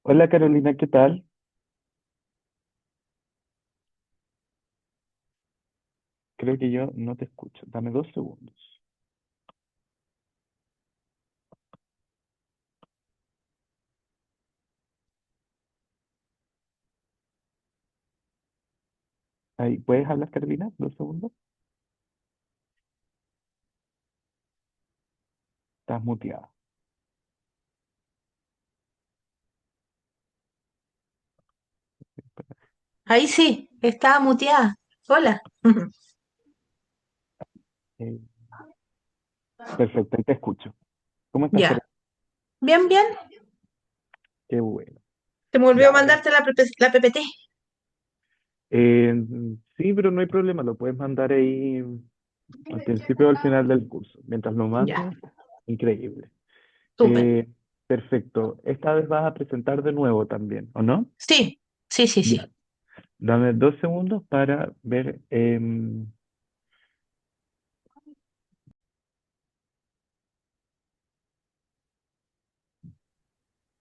Hola Carolina, ¿qué tal? Creo que yo no te escucho. Dame 2 segundos. Ahí, ¿puedes hablar, Carolina? 2 segundos. Estás muteada. Ahí sí, estaba muteada. Hola. Eh, Perfecto, ahí te escucho. ¿Cómo estás, Ya. Carolina? Bien, bien. Qué bueno. Se me olvidó Ya, a ver. mandarte la PPT. Eh, sí, pero no hay problema. Lo puedes mandar ahí al principio o al final del curso. Mientras lo Ya, mandes, increíble. súper. Perfecto. Esta vez vas a presentar de nuevo también, ¿o no? Sí, sí, sí, Ya. sí. Dame 2 segundos para ver.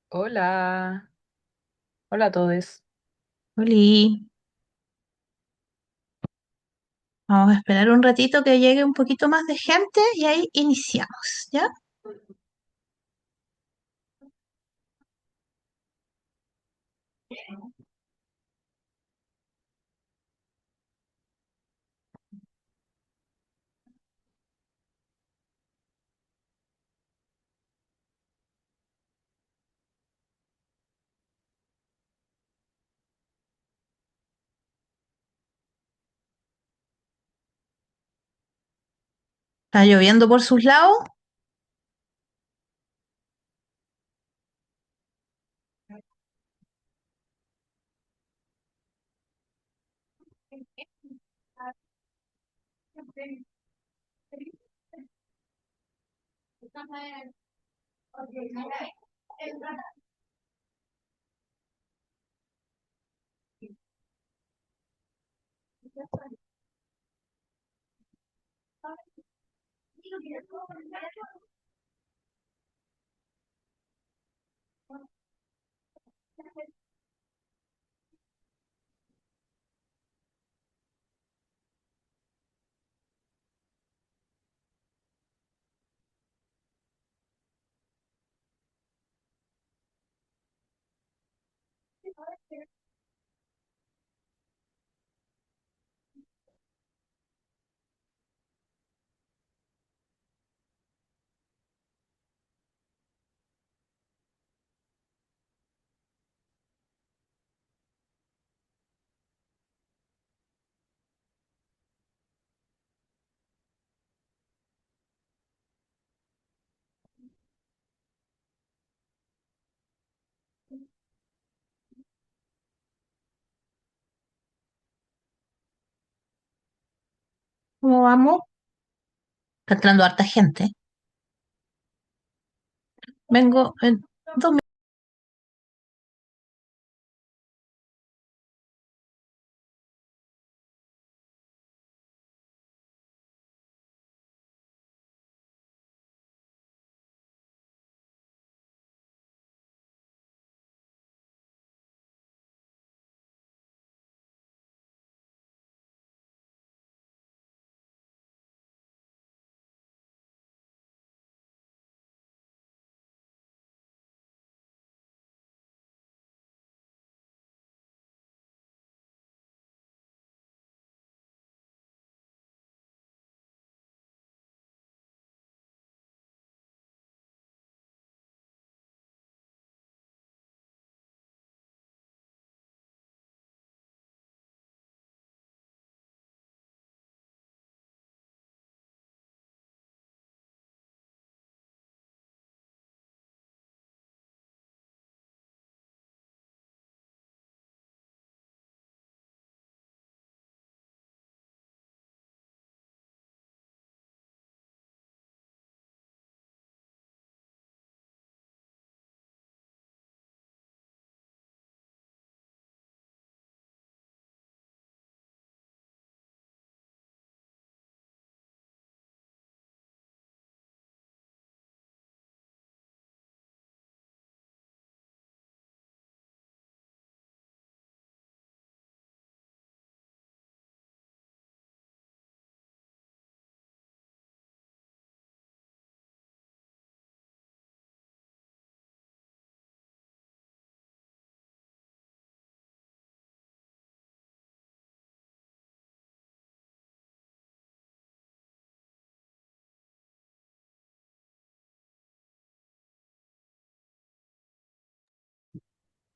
Hola, hola a todos. Oli. Vamos a esperar un ratito que llegue un poquito más de gente y ahí iniciamos, ¿ya? ¿Está lloviendo por sus lados? ¿Cómo vamos? Está entrando harta gente. Vengo en 2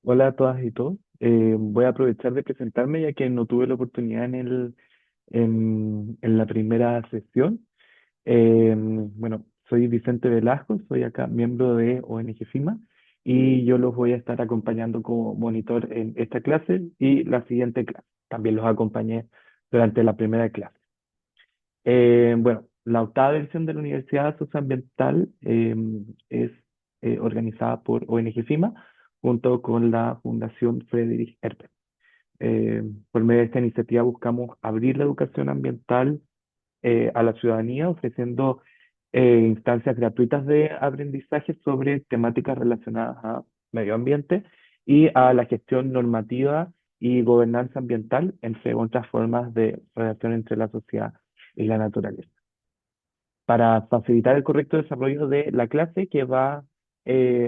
Hola a todas y todos. Voy a aprovechar de presentarme ya que no tuve la oportunidad en la primera sesión. Bueno, soy Vicente Velasco, soy acá miembro de ONG FIMA y yo los voy a estar acompañando como monitor en esta clase y la siguiente clase. También los acompañé durante la primera clase. Bueno, la octava versión de la Universidad Socioambiental es organizada por ONG FIMA junto con la Fundación Friedrich Ebert. Por medio de esta iniciativa buscamos abrir la educación ambiental a la ciudadanía, ofreciendo instancias gratuitas de aprendizaje sobre temáticas relacionadas a medio ambiente y a la gestión normativa y gobernanza ambiental, entre otras formas de relación entre la sociedad y la naturaleza para facilitar el correcto desarrollo de la clase que va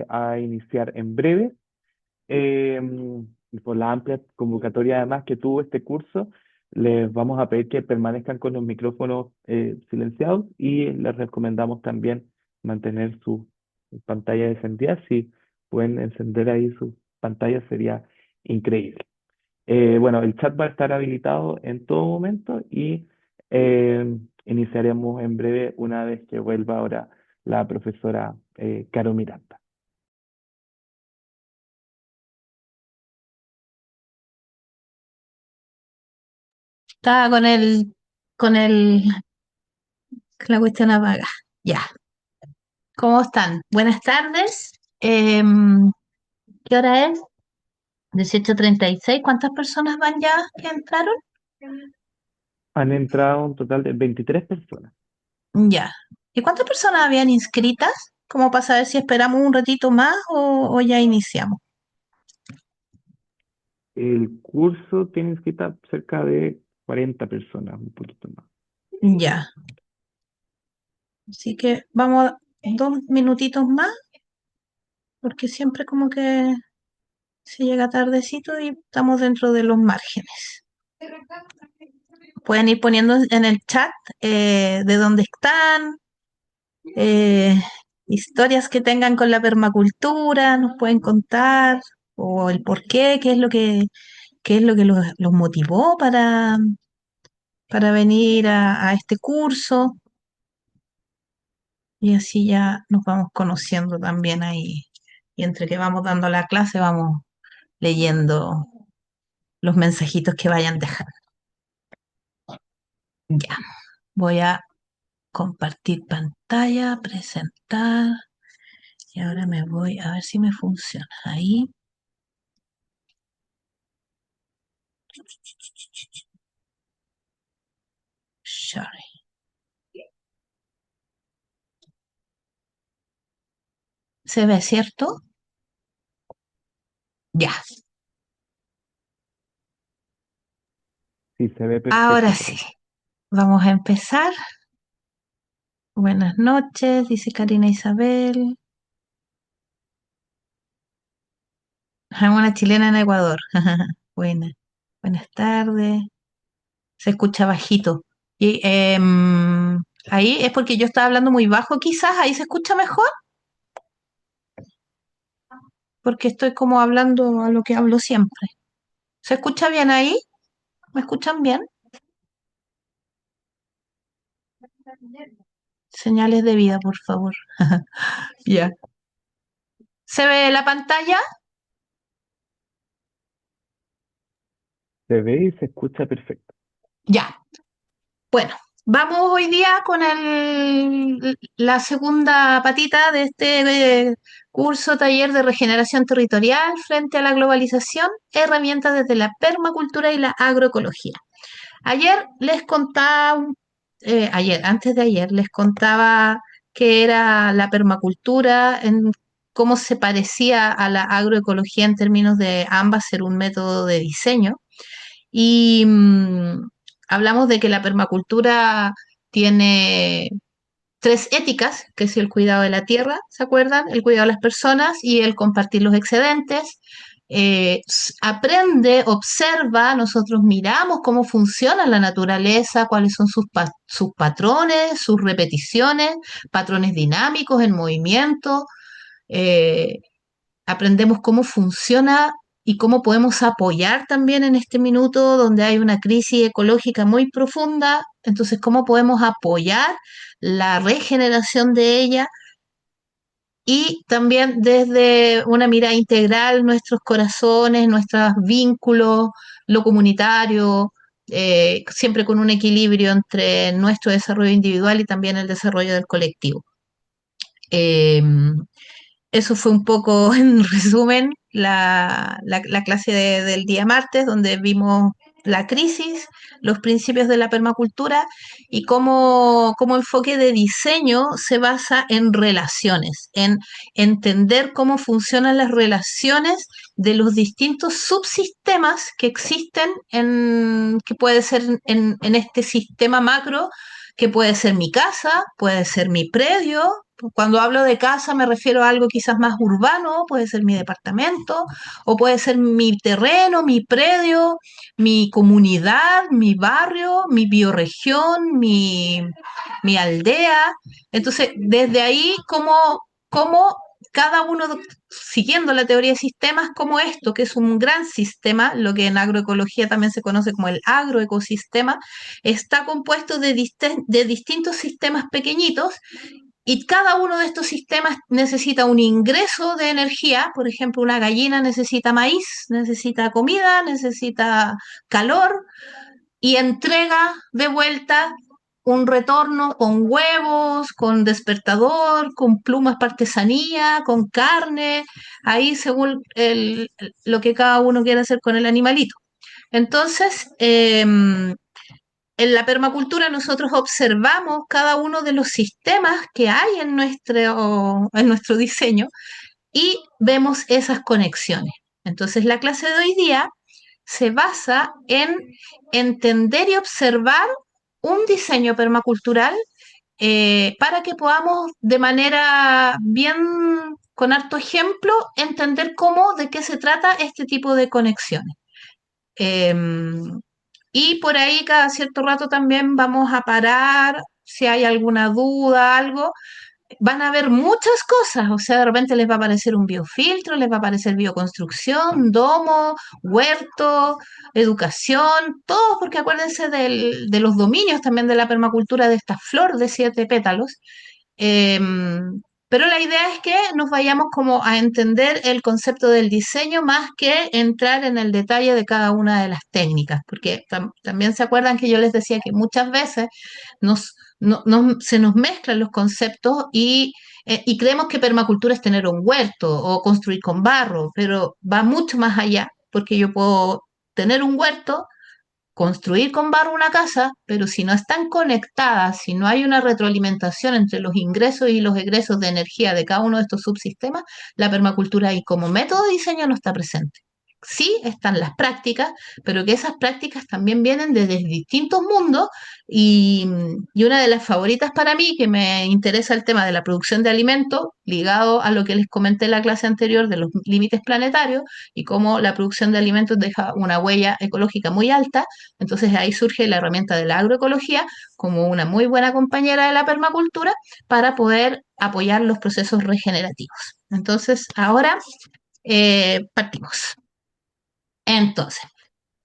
a iniciar en breve. eh, y por la amplia convocatoria además que tuvo este curso, les vamos a pedir que permanezcan con los micrófonos silenciados y les recomendamos también mantener su pantalla encendida. Si pueden encender ahí su pantalla sería increíble. Bueno, el chat va a estar habilitado en todo momento y iniciaremos en breve una vez que vuelva ahora la profesora Caro Miranda. Estaba con la cuestión apaga. Ya. ¿Cómo están? Buenas tardes. ¿Qué hora es? 18:36. ¿Cuántas personas van ya que entraron? Han entrado un total de 23 personas. Ya. ¿Y cuántas personas habían inscritas? Como para saber si esperamos un ratito más o ya iniciamos. El curso tiene inscritas cerca de 40 personas, un poquito más. Ya. Así que vamos 2 minutitos más, porque siempre como que se llega tardecito y estamos dentro de los márgenes. Pueden ir poniendo en el chat de dónde están, eh, historias que tengan con la permacultura, nos pueden contar, o el por qué, qué es lo que los motivó para venir a este curso, y así ya nos vamos conociendo también ahí. Y entre que vamos dando la clase, vamos leyendo los mensajitos que vayan dejando. Ya, voy a compartir pantalla, presentar, y ahora me voy a ver si me funciona. Ahí, share. ¿Se ve, cierto? Ya, Sí, se ve ahora perfecto por sí, acá. vamos a empezar. Buenas noches, dice Karina Isabel. Una chilena en Ecuador. Buenas, buenas tardes. Se escucha bajito. Y ahí es porque yo estaba hablando muy bajo, quizás. Ahí se escucha mejor, porque estoy como hablando a lo que hablo siempre. ¿Se escucha bien ahí? ¿Me escuchan bien? Señales de vida, por favor. Ya. ¿Se ve la pantalla? Se ve y se escucha perfecto. Ya. Bueno, vamos hoy día con la segunda patita de este curso taller de regeneración territorial frente a la globalización, herramientas desde la permacultura y la agroecología. Ayer les contaba, antes de ayer, les contaba qué era la permacultura, cómo se parecía a la agroecología en términos de ambas ser un método de diseño. Y hablamos de que la permacultura tiene tres éticas, que es el cuidado de la tierra, ¿se acuerdan? El cuidado de las personas y el compartir los excedentes. Aprende, observa, nosotros miramos cómo funciona la naturaleza, cuáles son sus patrones, sus repeticiones, patrones dinámicos en movimiento. eh, Aprendemos cómo funciona y cómo podemos apoyar también en este minuto donde hay una crisis ecológica muy profunda. Entonces, cómo podemos apoyar la regeneración de ella y también desde una mirada integral nuestros corazones, nuestros vínculos, lo comunitario, siempre con un equilibrio entre nuestro desarrollo individual y también el desarrollo del colectivo. Eh, Eso fue un poco, en resumen, la clase del día martes, donde vimos la crisis, los principios de la permacultura y cómo enfoque de diseño se basa en relaciones, en entender cómo funcionan las relaciones de los distintos subsistemas que existen que puede ser en este sistema macro, que puede ser mi casa, puede ser mi predio. Cuando hablo de casa me refiero a algo quizás más urbano, puede ser mi departamento o puede ser mi terreno, mi predio, mi comunidad, mi barrio, mi bioregión, mi aldea. Entonces, desde ahí, cómo cada uno, siguiendo la teoría de sistemas, como esto, que es un gran sistema, lo que en agroecología también se conoce como el agroecosistema, está compuesto de distintos sistemas pequeñitos y cada uno de estos sistemas necesita un ingreso de energía. Por ejemplo, una gallina necesita maíz, necesita comida, necesita calor y entrega de vuelta un retorno con huevos, con despertador, con plumas para artesanía, con carne, ahí según lo que cada uno quiera hacer con el animalito. Entonces, en la permacultura nosotros observamos cada uno de los sistemas que hay en nuestro diseño y vemos esas conexiones. Entonces la clase de hoy día se basa en entender y observar un diseño permacultural para que podamos de manera bien, con harto ejemplo, entender de qué se trata este tipo de conexiones. Em, y por ahí cada cierto rato también vamos a parar si hay alguna duda, algo. Van a haber muchas cosas, o sea, de repente les va a aparecer un biofiltro, les va a aparecer bioconstrucción, domo, huerto, educación, todo porque acuérdense de los dominios también de la permacultura de esta flor de 7 pétalos. Pero la idea es que nos vayamos como a entender el concepto del diseño más que entrar en el detalle de cada una de las técnicas, porque también se acuerdan que yo les decía que muchas veces se nos mezclan los conceptos y creemos que permacultura es tener un huerto o construir con barro, pero va mucho más allá, porque yo puedo tener un huerto, construir con barro una casa, pero si no están conectadas, si no hay una retroalimentación entre los ingresos y los egresos de energía de cada uno de estos subsistemas, la permacultura ahí como método de diseño no está presente. Sí están las prácticas, pero que esas prácticas también vienen desde distintos mundos y una de las favoritas para mí, que me interesa el tema de la producción de alimentos, ligado a lo que les comenté en la clase anterior de los límites planetarios y cómo la producción de alimentos deja una huella ecológica muy alta. Entonces ahí surge la herramienta de la agroecología como una muy buena compañera de la permacultura para poder apoyar los procesos regenerativos. Entonces ahora partimos. Entonces,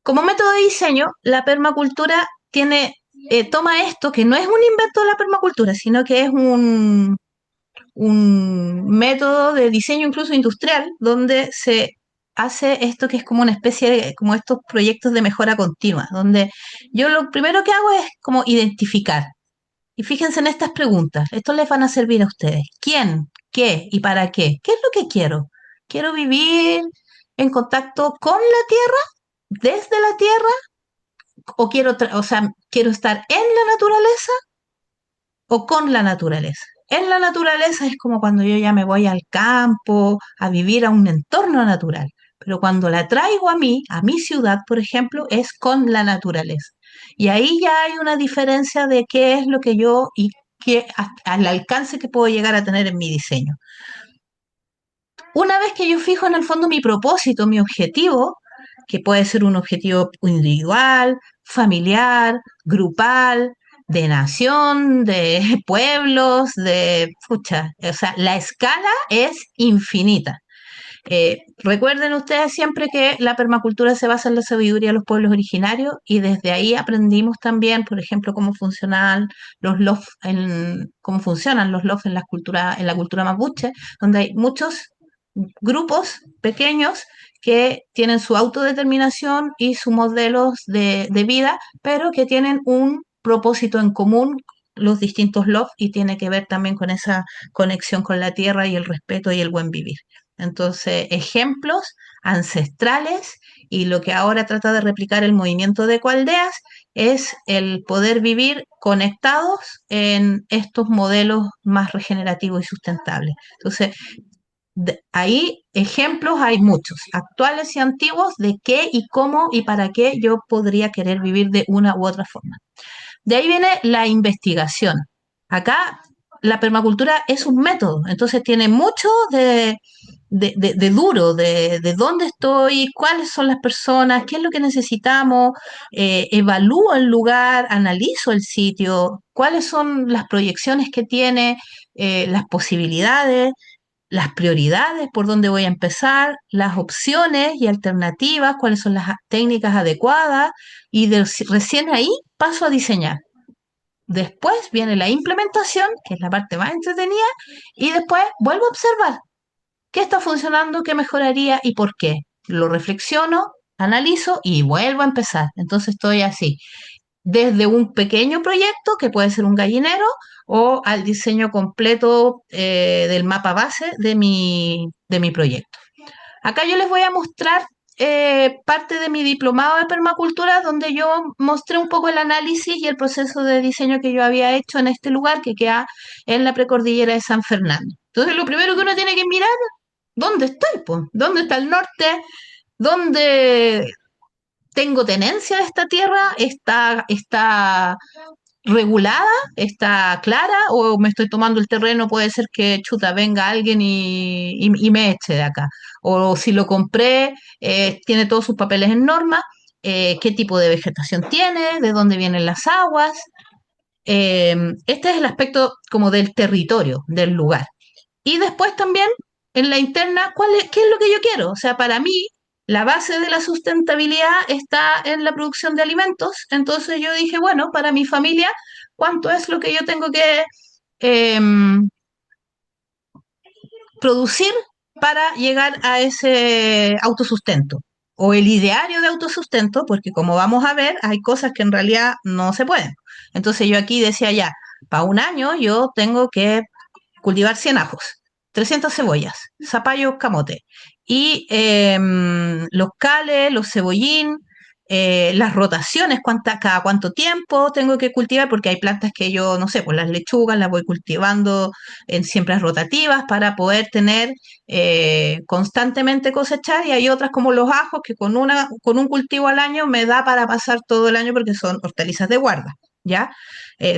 como método de diseño, la permacultura toma esto, que no es un invento de la permacultura, sino que es un método de diseño incluso industrial, donde se hace esto que es como una especie de, como estos proyectos de mejora continua, donde yo lo primero que hago es como identificar. Y fíjense en estas preguntas, esto les van a servir a ustedes. ¿Quién? ¿Qué? ¿Y para qué? ¿Qué es lo que quiero? ¿Quiero vivir en contacto con la tierra, desde la tierra? ¿O quiero estar en la naturaleza o con la naturaleza? En la naturaleza es como cuando yo ya me voy al campo, a vivir a un entorno natural. Pero cuando la traigo a mi ciudad, por ejemplo, es con la naturaleza. Y ahí ya hay una diferencia de qué es lo que yo y al alcance que puedo llegar a tener en mi diseño. Una vez que yo fijo en el fondo mi propósito, mi objetivo, que puede ser un objetivo individual, familiar, grupal, de nación, de pueblos, o sea, la escala es infinita. Recuerden ustedes siempre que la permacultura se basa en la sabiduría de los pueblos originarios y desde ahí aprendimos también, por ejemplo, cómo funcionan los lofts en en la cultura mapuche, donde hay muchos grupos pequeños que tienen su autodeterminación y sus modelos de vida, pero que tienen un propósito en común, los distintos lofts, y tiene que ver también con esa conexión con la tierra y el respeto y el buen vivir. Entonces, ejemplos ancestrales y lo que ahora trata de replicar el movimiento de Ecoaldeas es el poder vivir conectados en estos modelos más regenerativos y sustentables. Entonces, ahí ejemplos hay muchos, actuales y antiguos, de qué y cómo y para qué yo podría querer vivir de una u otra forma. De ahí viene la investigación. Acá la permacultura es un método, entonces tiene mucho de duro, de dónde estoy, cuáles son las personas, qué es lo que necesitamos, evalúo el lugar, analizo el sitio, cuáles son las proyecciones que tiene, las posibilidades, las prioridades, por dónde voy a empezar, las opciones y alternativas, cuáles son las técnicas adecuadas, y recién ahí paso a diseñar. Después viene la implementación, que es la parte más entretenida, y después vuelvo a observar qué está funcionando, qué mejoraría y por qué. Lo reflexiono, analizo y vuelvo a empezar. Entonces estoy así, desde un pequeño proyecto, que puede ser un gallinero, o al diseño completo del mapa base de mi proyecto. Acá yo les voy a mostrar parte de mi diplomado de permacultura, donde yo mostré un poco el análisis y el proceso de diseño que yo había hecho en este lugar que queda en la precordillera de San Fernando. Entonces, lo primero que uno tiene que mirar, ¿dónde estoy, po? ¿Dónde está el norte? ¿Dónde tengo tenencia de esta tierra? ¿Está regulada? ¿Está clara? ¿O me estoy tomando el terreno? Puede ser que, chuta, venga alguien y me eche de acá. O si lo compré, tiene todos sus papeles en norma, qué tipo de vegetación tiene, de dónde vienen las aguas. Este es el aspecto como del territorio, del lugar. Y después también en la interna, ¿qué es lo que yo quiero? O sea, para mí, la base de la sustentabilidad está en la producción de alimentos. Entonces yo dije, bueno, para mi familia, ¿cuánto es lo que yo tengo que em, producir para llegar a ese autosustento? O el ideario de autosustento, porque como vamos a ver, hay cosas que en realidad no se pueden. Entonces yo aquí decía ya, para un año yo tengo que cultivar 100 ajos, 300 cebollas, zapallo, camote, y los cales, los cebollín, las rotaciones, cada cuánto tiempo tengo que cultivar, porque hay plantas que yo, no sé, pues las lechugas las voy cultivando en siembras rotativas para poder tener constantemente cosechar, y hay otras como los ajos que con un cultivo al año me da para pasar todo el año porque son hortalizas de guarda, ¿ya?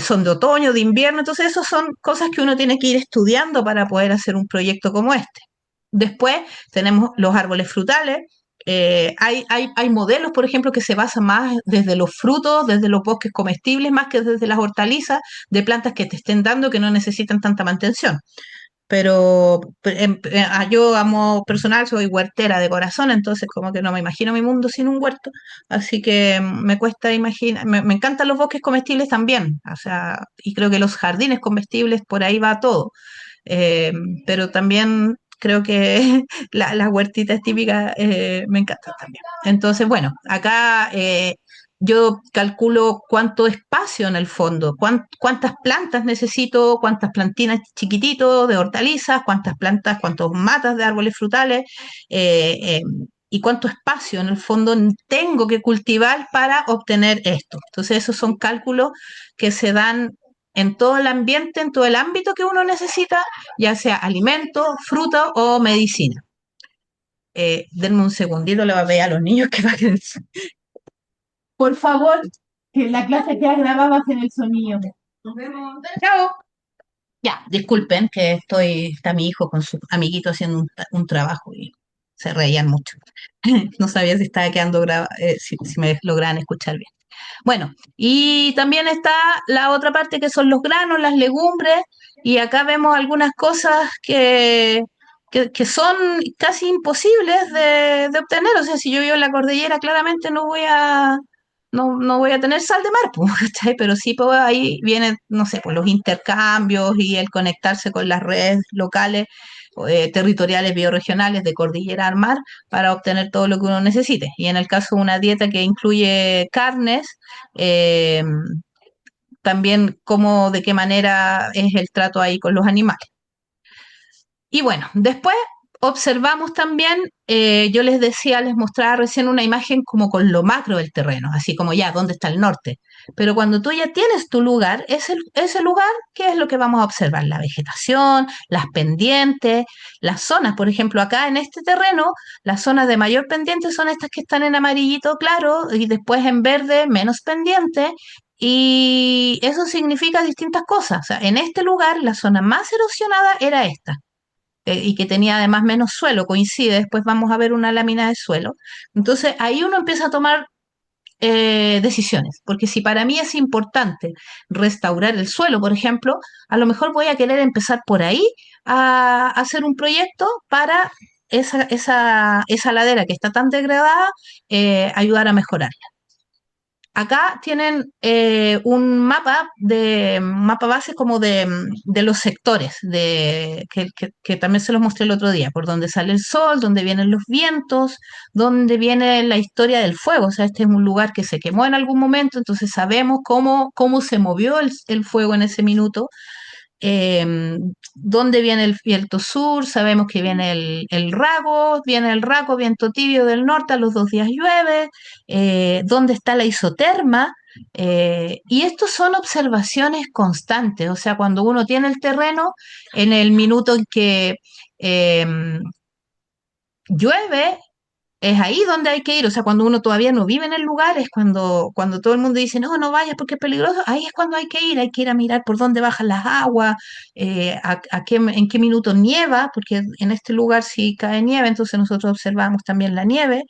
Son de otoño, de invierno, entonces esas son cosas que uno tiene que ir estudiando para poder hacer un proyecto como este. Después tenemos los árboles frutales. Hay modelos, por ejemplo, que se basan más desde los frutos, desde los bosques comestibles, más que desde las hortalizas de plantas que te estén dando que no necesitan tanta mantención. Pero yo amo personal, soy huertera de corazón, entonces como que no me imagino mi mundo sin un huerto, así que me cuesta imaginar, me encantan los bosques comestibles también, o sea, y creo que los jardines comestibles, por ahí va todo. Eh, pero también creo que las huertitas típicas me encantan también. Entonces, bueno, acá yo calculo cuánto espacio en el fondo, cuántas plantas necesito, cuántas plantinas chiquititos de hortalizas, cuántas plantas, cuántos matas de árboles frutales, eh, eh, y cuánto espacio en el fondo tengo que cultivar para obtener esto. Entonces, esos son cálculos que se dan en todo el ambiente, en todo el ámbito que uno necesita, ya sea alimento, fruta o medicina. Denme un segundito, le voy a pedir a los niños que bajen el sonido. Por favor, que la clase queda grabada en el sonido. Nos vemos. Chao. Ya, disculpen que está mi hijo con su amiguito haciendo un trabajo y se reían mucho. No sabía si estaba quedando grabado, si me lograban escuchar bien. Bueno, y también está la otra parte que son los granos, las legumbres, y acá vemos algunas cosas que son casi imposibles de obtener. O sea, si yo vivo en la cordillera, claramente no voy a tener sal de mar, pues, ¿cachai? Pero sí, pues, ahí vienen, no sé, pues los intercambios y el conectarse con las redes locales, territoriales, bioregionales de cordillera al mar para obtener todo lo que uno necesite. Y en el caso de una dieta que incluye carnes, eh, también cómo, de qué manera es el trato ahí con los animales. Y bueno, después observamos también, yo les decía, les mostraba recién una imagen como con lo macro del terreno, así como ya, ¿dónde está el norte? Pero cuando tú ya tienes tu lugar, ese lugar, ¿qué es lo que vamos a observar? La vegetación, las pendientes, las zonas. Por ejemplo, acá en este terreno, las zonas de mayor pendiente son estas que están en amarillito claro y después en verde menos pendiente. Y eso significa distintas cosas. O sea, en este lugar, la zona más erosionada era esta y que tenía además menos suelo, coincide, después vamos a ver una lámina de suelo. Entonces ahí uno empieza a tomar decisiones, porque si para mí es importante restaurar el suelo, por ejemplo, a lo mejor voy a querer empezar por ahí a hacer un proyecto para esa ladera que está tan degradada, ayudar a mejorar. Acá tienen un mapa base como de los sectores, que también se los mostré el otro día, por donde sale el sol, donde vienen los vientos, donde viene la historia del fuego. O sea, este es un lugar que se quemó en algún momento, entonces sabemos cómo se movió el fuego en ese minuto, dónde viene el viento sur, sabemos que viene el rago, viento tibio del norte, a los 2 días llueve, dónde está la isoterma, y estos son observaciones constantes. O sea, cuando uno tiene el terreno, en el minuto en que llueve, es ahí donde hay que ir. O sea, cuando uno todavía no vive en el lugar, es cuando todo el mundo dice, no, no vayas porque es peligroso. Ahí es cuando hay que ir a mirar por dónde bajan las aguas, en qué minuto nieva, porque en este lugar sí cae nieve, entonces nosotros observamos también la nieve.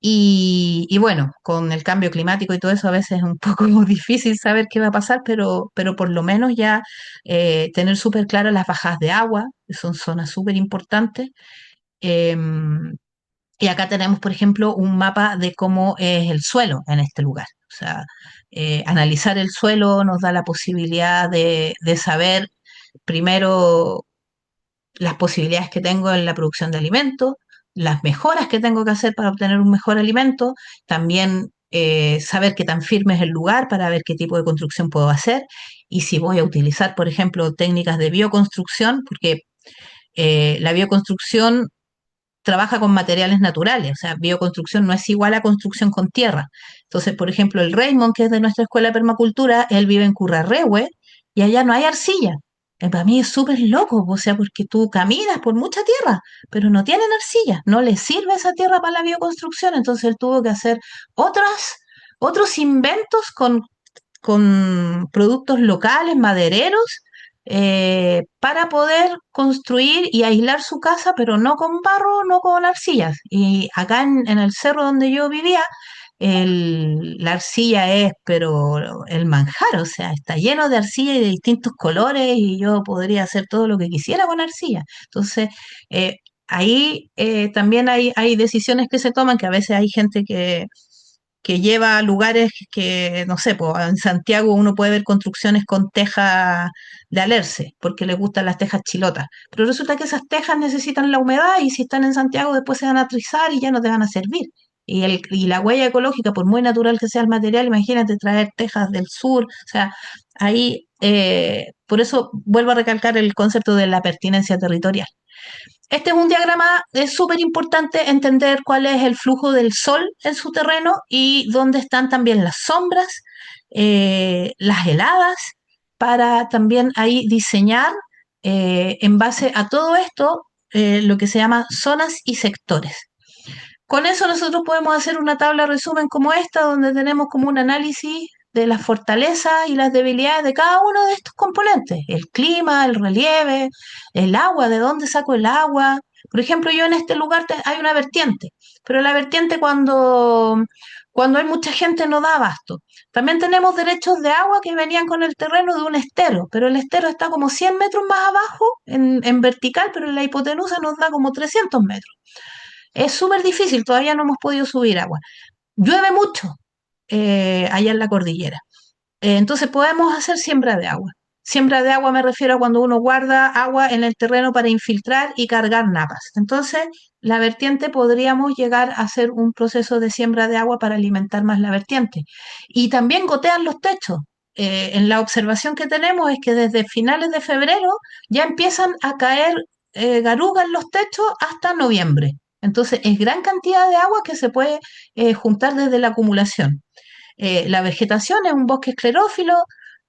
Y bueno, con el cambio climático y todo eso a veces es un poco difícil saber qué va a pasar, pero por lo menos ya tener súper claras las bajadas de agua, que son zonas súper importantes. em, y acá tenemos, por ejemplo, un mapa de cómo es el suelo en este lugar. O sea, analizar el suelo nos da la posibilidad de saber primero las posibilidades que tengo en la producción de alimentos, las mejoras que tengo que hacer para obtener un mejor alimento, también saber qué tan firme es el lugar para ver qué tipo de construcción puedo hacer y si voy a utilizar, por ejemplo, técnicas de bioconstrucción, porque la bioconstrucción trabaja con materiales naturales. O sea, bioconstrucción no es igual a construcción con tierra. Entonces, por ejemplo, el Raymond, que es de nuestra escuela de permacultura, él vive en Currarrehue y allá no hay arcilla. Para mí es súper loco, o sea, porque tú caminas por mucha tierra, pero no tienen arcilla, no le sirve esa tierra para la bioconstrucción, entonces él tuvo que hacer otros inventos con productos locales, madereros, para poder construir y aislar su casa, pero no con barro, no con arcillas. Y acá en el cerro donde yo vivía, la arcilla es, pero el manjar, o sea, está lleno de arcilla y de distintos colores y yo podría hacer todo lo que quisiera con arcilla. Entonces, ahí también hay decisiones que se toman, que a veces hay gente que lleva a lugares que, no sé, pues en Santiago uno puede ver construcciones con tejas de alerce, porque les gustan las tejas chilotas. Pero resulta que esas tejas necesitan la humedad y si están en Santiago después se van a trizar y ya no te van a servir. Y la huella ecológica, por muy natural que sea el material, imagínate traer tejas del sur, o sea, ahí, por eso vuelvo a recalcar el concepto de la pertinencia territorial. Este es un diagrama, es súper importante entender cuál es el flujo del sol en su terreno y dónde están también las sombras, las heladas, para también ahí diseñar en base a todo esto lo que se llama zonas y sectores. Con eso nosotros podemos hacer una tabla resumen como esta, donde tenemos como un análisis de las fortalezas y las debilidades de cada uno de estos componentes, el clima, el relieve, el agua, de dónde saco el agua. Por ejemplo, yo en este lugar hay una vertiente, pero la vertiente cuando hay mucha gente no da abasto. También tenemos derechos de agua que venían con el terreno de un estero, pero el estero está como 100 metros más abajo en vertical, pero en la hipotenusa nos da como 300 metros. Es súper difícil, todavía no hemos podido subir agua. Llueve mucho allá en la cordillera. Entonces podemos hacer siembra de agua. Siembra de agua me refiero a cuando uno guarda agua en el terreno para infiltrar y cargar napas. Entonces, la vertiente podríamos llegar a hacer un proceso de siembra de agua para alimentar más la vertiente. Y también gotean los techos. En la observación que tenemos es que desde finales de febrero ya empiezan a caer garugas en los techos hasta noviembre. Entonces, es gran cantidad de agua que se puede juntar desde la acumulación. La vegetación es un bosque esclerófilo,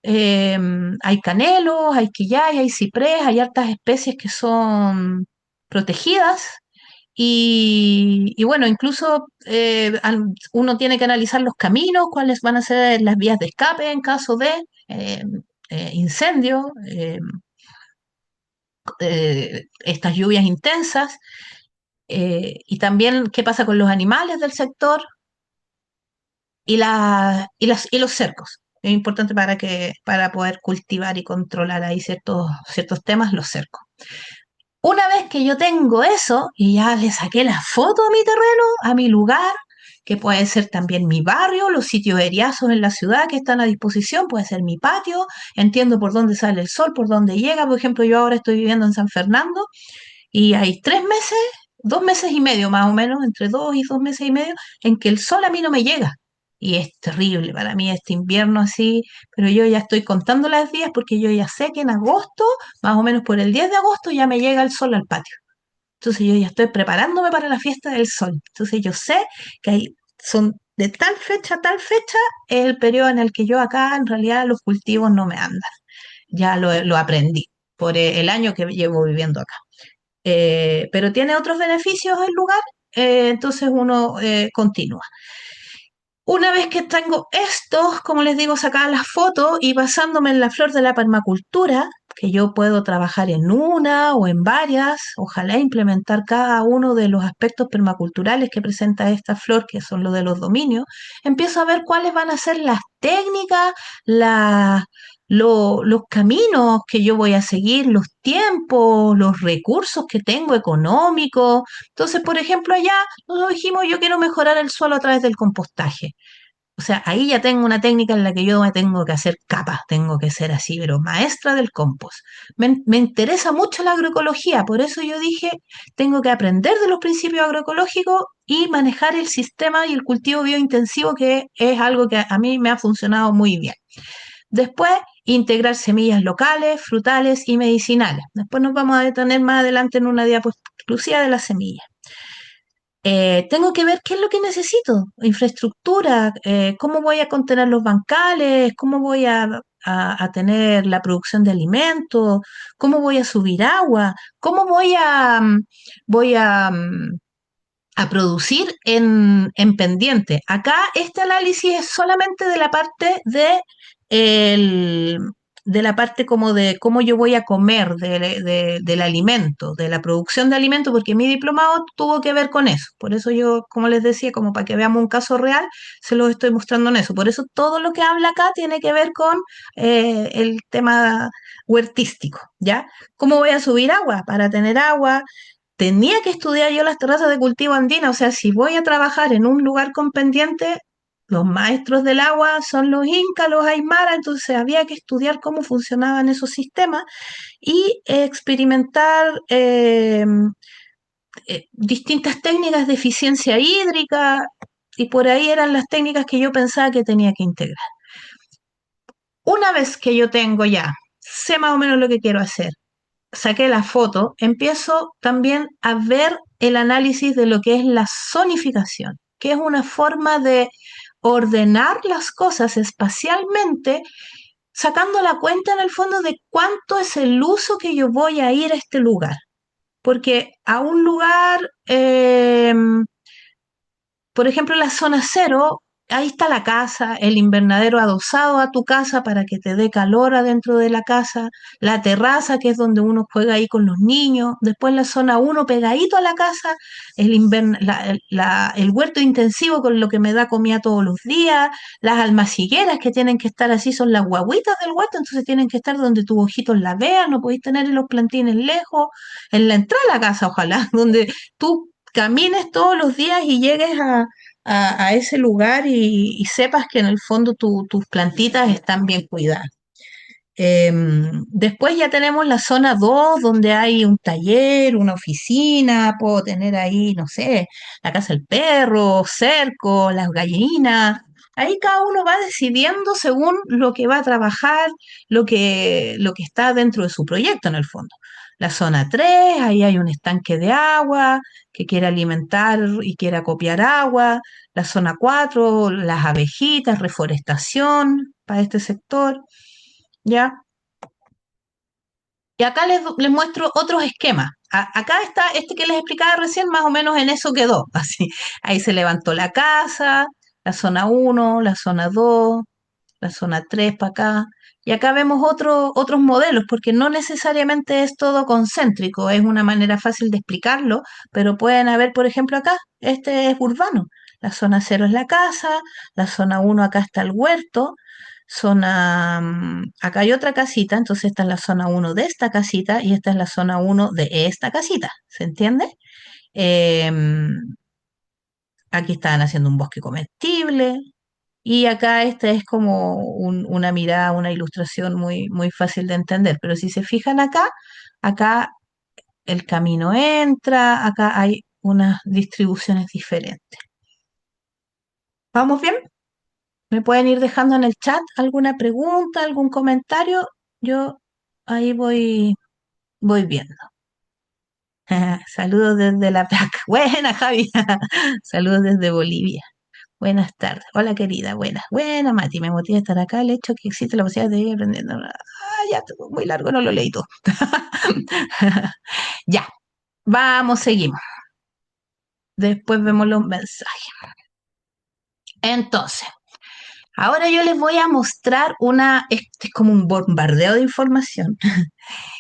eh, hay canelos, hay quillay, hay ciprés, hay hartas especies que son protegidas y bueno, incluso uno tiene que analizar los caminos, cuáles van a ser las vías de escape en caso de incendio, estas lluvias intensas, y también qué pasa con los animales del sector, y los cercos. Es importante para poder cultivar y controlar ahí ciertos temas, los cercos. Una vez que yo tengo eso y ya le saqué la foto a mi terreno, a mi lugar, que puede ser también mi barrio, los sitios eriazos en la ciudad que están a disposición, puede ser mi patio, entiendo por dónde sale el sol, por dónde llega. Por ejemplo, yo ahora estoy viviendo en San Fernando y hay 3 meses, 2 meses y medio más o menos, entre 2 y 2 meses y medio, en que el sol a mí no me llega. Y es terrible para mí este invierno así, pero yo ya estoy contando los días porque yo ya sé que en agosto, más o menos por el 10 de agosto, ya me llega el sol al patio. Entonces yo ya estoy preparándome para la fiesta del sol. Entonces yo sé que son de tal fecha a tal fecha, es el periodo en el que yo acá en realidad los cultivos no me andan. Ya lo aprendí por el año que llevo viviendo acá. Pero tiene otros beneficios el lugar, entonces uno continúa. Una vez que tengo esto, como les digo, sacar las fotos y basándome en la flor de la permacultura, que yo puedo trabajar en una o en varias, ojalá implementar cada uno de los aspectos permaculturales que presenta esta flor, que son los de los dominios, empiezo a ver cuáles van a ser las técnicas, la- los caminos que yo voy a seguir, los tiempos, los recursos que tengo económicos. Entonces, por ejemplo, allá nosotros dijimos, yo quiero mejorar el suelo a través del compostaje. O sea, ahí ya tengo una técnica en la que yo me tengo que hacer capas, tengo que ser así, pero maestra del compost. Me interesa mucho la agroecología, por eso yo dije, tengo que aprender de los principios agroecológicos y manejar el sistema y el cultivo biointensivo, que es algo que a mí me ha funcionado muy bien. Después, integrar semillas locales, frutales y medicinales. Después nos vamos a detener más adelante en una diapositiva exclusiva de las semillas. Tengo que ver qué es lo que necesito, infraestructura, cómo voy a contener los bancales, cómo voy a tener la producción de alimentos, cómo voy a subir agua, cómo voy a producir en pendiente. Acá este análisis es solamente de la parte el- de la parte como de cómo yo voy a comer del alimento, de la producción de alimento, porque mi diplomado tuvo que ver con eso. Por eso yo, como les decía, como para que veamos un caso real, se los estoy mostrando en eso. Por eso todo lo que habla acá tiene que ver con el tema huertístico, ¿ya? ¿Cómo voy a subir agua? Para tener agua, tenía que estudiar yo las terrazas de cultivo andina. O sea, si voy a trabajar en un lugar con pendiente, los maestros del agua son los incas, los aymara, entonces había que estudiar cómo funcionaban esos sistemas y experimentar distintas técnicas de eficiencia hídrica, y por ahí eran las técnicas que yo pensaba que tenía que integrar. Una vez que yo tengo ya, sé más o menos lo que quiero hacer, saqué la foto, empiezo también a ver el análisis de lo que es la zonificación, que es una forma de ordenar las cosas espacialmente, sacando la cuenta en el fondo de cuánto es el uso que yo voy a ir a este lugar. Porque a un lugar, por ejemplo, la zona cero, ahí está la casa, el invernadero adosado a tu casa para que te dé calor adentro de la casa, la terraza que es donde uno juega ahí con los niños, después la zona uno pegadito a la casa, el huerto intensivo con lo que me da comida todos los días, las almacigueras que tienen que estar así, son las guaguitas del huerto, entonces tienen que estar donde tus ojitos la vean, no podéis tener los plantines lejos, en la entrada de la casa, ojalá, donde tú camines todos los días y llegues a ese lugar y sepas que en el fondo tus plantitas están bien cuidadas. Después ya tenemos la zona 2 donde hay un taller, una oficina, puedo tener ahí, no sé, la casa del perro, cerco, las gallinas. Ahí cada uno va decidiendo según lo que va a trabajar, lo que está dentro de su proyecto en el fondo. La zona 3 ahí hay un estanque de agua que quiere alimentar y quiere acopiar agua. La zona 4 las abejitas, reforestación para este sector. ¿Ya? Y acá les muestro otros esquemas. Acá está este que les explicaba recién, más o menos en eso quedó. Así, ahí se levantó la casa, la zona uno, la zona 2, la zona 3 para acá. Y acá vemos otros modelos, porque no necesariamente es todo concéntrico, es una manera fácil de explicarlo, pero pueden haber, por ejemplo, acá, este es urbano. La zona cero es la casa, la zona uno acá está el huerto, acá hay otra casita, entonces esta es la zona uno de esta casita y esta es la zona uno de esta casita, ¿se entiende? Em, Aquí estaban haciendo un bosque comestible, y acá esta es como una mirada, una ilustración muy, muy fácil de entender. Pero si se fijan acá, acá el camino entra, acá hay unas distribuciones diferentes. ¿Vamos bien? ¿Me pueden ir dejando en el chat alguna pregunta, algún comentario? Yo ahí voy viendo. Saludos desde La Placa. Buena, Javi. Saludos desde Bolivia. Buenas tardes. Hola, querida. Buenas. Buena, Mati. Me motiva a estar acá el hecho que existe la posibilidad de ir aprendiendo. Ya, muy largo, no lo leí todo. Ya, vamos, seguimos. Después vemos los mensajes. Entonces, ahora yo les voy a mostrar este es como un bombardeo de información.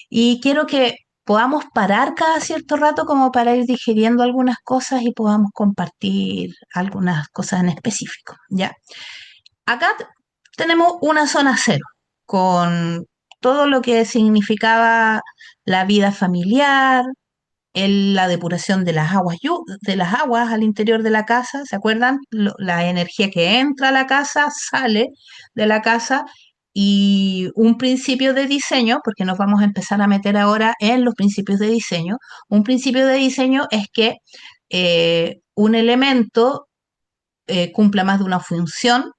Y quiero que podamos parar cada cierto rato como para ir digiriendo algunas cosas y podamos compartir algunas cosas en específico, ¿ya? Acá tenemos una zona cero, con todo lo que significaba la vida familiar, la depuración de las aguas, de las aguas al interior de la casa, ¿se acuerdan? La energía que entra a la casa sale de la casa y un principio de diseño, porque nos vamos a empezar a meter ahora en los principios de diseño. Un principio de diseño es que un elemento cumpla más de una función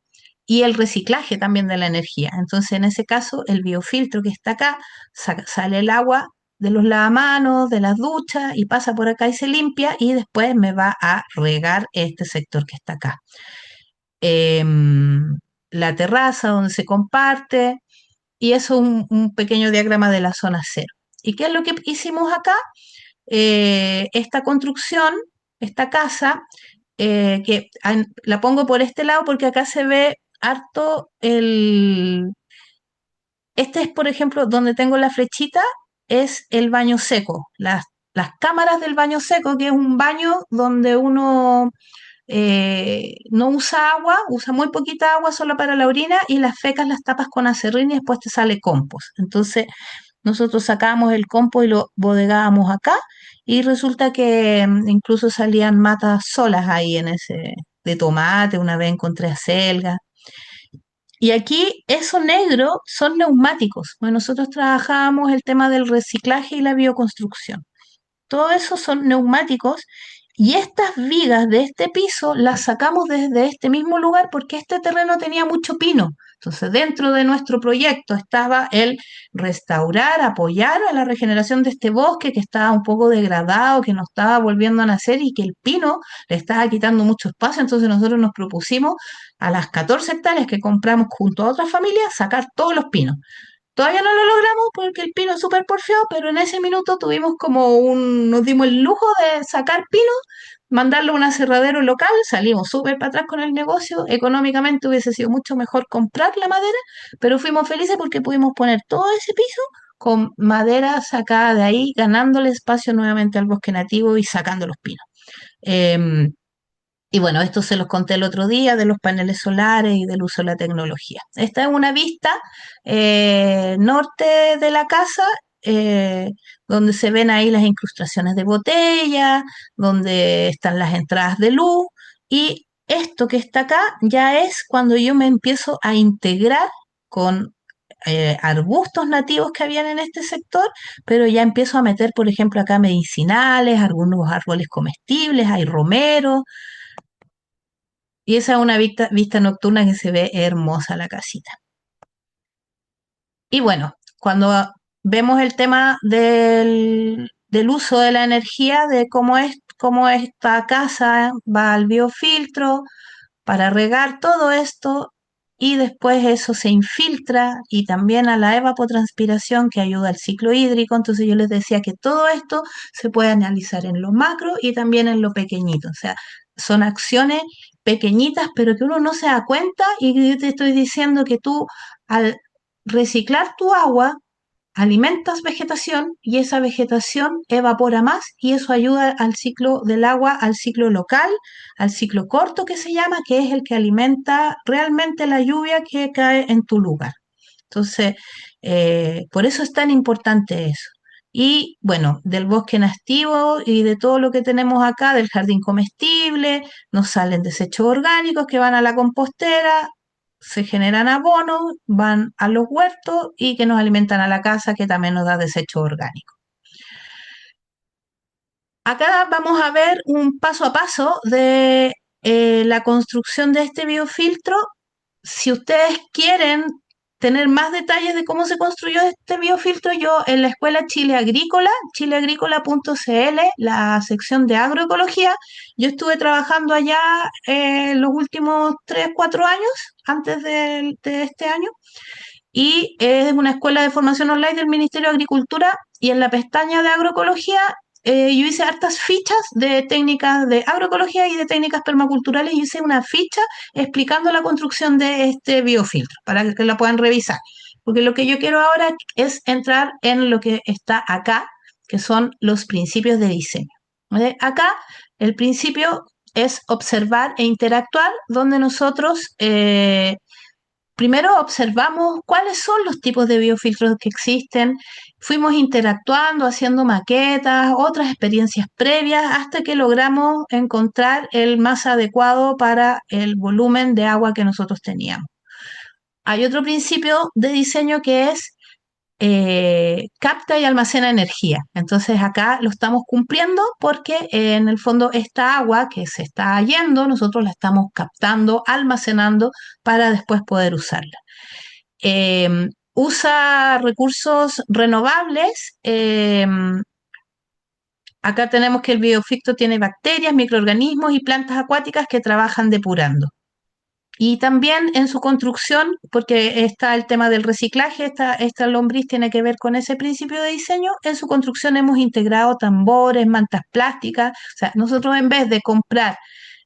y el reciclaje también de la energía. Entonces, en ese caso, el biofiltro que está acá, sale el agua de los lavamanos, de las duchas y pasa por acá y se limpia y después me va a regar este sector que está acá. Em, la terraza donde se comparte y eso es un pequeño diagrama de la zona cero. ¿Y qué es lo que hicimos acá? Esta construcción, esta casa, la pongo por este lado porque acá se ve harto este es, por ejemplo, donde tengo la flechita, es el baño seco, las cámaras del baño seco, que es un baño donde uno no usa agua, usa muy poquita agua solo para la orina y las fecas las tapas con acerrín y después te sale compost. Entonces, nosotros sacábamos el compost y lo bodegábamos acá y resulta que incluso salían matas solas ahí en ese de tomate, una vez encontré acelgas. Y aquí eso negro son neumáticos. Bueno, nosotros trabajábamos el tema del reciclaje y la bioconstrucción. Todo eso son neumáticos y estas vigas de este piso las sacamos desde este mismo lugar porque este terreno tenía mucho pino. Entonces, dentro de nuestro proyecto estaba el restaurar, apoyar a la regeneración de este bosque que estaba un poco degradado, que no estaba volviendo a nacer y que el pino le estaba quitando mucho espacio. Entonces, nosotros nos propusimos a las 14 hectáreas que compramos junto a otras familias sacar todos los pinos. Todavía no lo logramos porque el pino es súper porfiado, pero en ese minuto tuvimos nos dimos el lujo de sacar pino mandarlo a un aserradero local, salimos súper para atrás con el negocio, económicamente hubiese sido mucho mejor comprar la madera, pero fuimos felices porque pudimos poner todo ese piso con madera sacada de ahí, ganándole espacio nuevamente al bosque nativo y sacando los pinos. Em, y bueno, esto se los conté el otro día de los paneles solares y del uso de la tecnología. Esta es una vista norte de la casa, eh, donde se ven ahí las incrustaciones de botella, donde están las entradas de luz. Y esto que está acá ya es cuando yo me empiezo a integrar con arbustos nativos que habían en este sector, pero ya empiezo a meter, por ejemplo, acá medicinales, algunos árboles comestibles, hay romero, y esa es una vista nocturna que se ve hermosa la casita. Y bueno, cuando vemos el tema del uso de la energía, de cómo esta casa va al biofiltro para regar todo esto y después eso se infiltra y también a la evapotranspiración que ayuda al ciclo hídrico. Entonces yo les decía que todo esto se puede analizar en lo macro y también en lo pequeñito. O sea, son acciones pequeñitas, pero que uno no se da cuenta y yo te estoy diciendo que tú al reciclar tu agua, alimentas vegetación y esa vegetación evapora más y eso ayuda al ciclo del agua, al ciclo local, al ciclo corto que se llama, que es el que alimenta realmente la lluvia que cae en tu lugar. Entonces, por eso es tan importante eso. Y bueno, del bosque nativo y de todo lo que tenemos acá, del jardín comestible, nos salen desechos orgánicos que van a la compostera, se generan abonos, van a los huertos y que nos alimentan a la casa, que también nos da desechos orgánicos. Acá vamos a ver un paso a paso de la construcción de este biofiltro. Si ustedes quieren tener más detalles de cómo se construyó este biofiltro, yo en la Escuela Chile Agrícola, chileagrícola.cl, la sección de agroecología, yo estuve trabajando allá los últimos 3, 4 años, antes de este año, y es una escuela de formación online del Ministerio de Agricultura y en la pestaña de agroecología yo hice hartas fichas de técnicas de agroecología y de técnicas permaculturales y hice una ficha explicando la construcción de este biofiltro para que la puedan revisar. Porque lo que yo quiero ahora es entrar en lo que está acá, que son los principios de diseño. ¿Vale? Acá el principio es observar e interactuar, donde nosotros primero observamos cuáles son los tipos de biofiltros que existen, fuimos interactuando, haciendo maquetas, otras experiencias previas, hasta que logramos encontrar el más adecuado para el volumen de agua que nosotros teníamos. Hay otro principio de diseño que es capta y almacena energía. Entonces acá lo estamos cumpliendo porque en el fondo esta agua que se está yendo, nosotros la estamos captando, almacenando para después poder usarla. Usa recursos renovables. Acá tenemos que el biofiltro tiene bacterias, microorganismos y plantas acuáticas que trabajan depurando. Y también en su construcción, porque está el tema del reciclaje, esta lombriz tiene que ver con ese principio de diseño, en su construcción hemos integrado tambores, mantas plásticas, o sea, nosotros en vez de comprar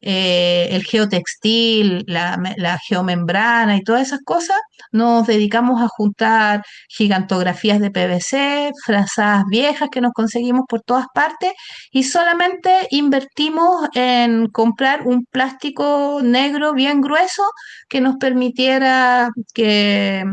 el geotextil, la geomembrana y todas esas cosas, nos dedicamos a juntar gigantografías de PVC, frazadas viejas que nos conseguimos por todas partes y solamente invertimos en comprar un plástico negro bien grueso que nos permitiera que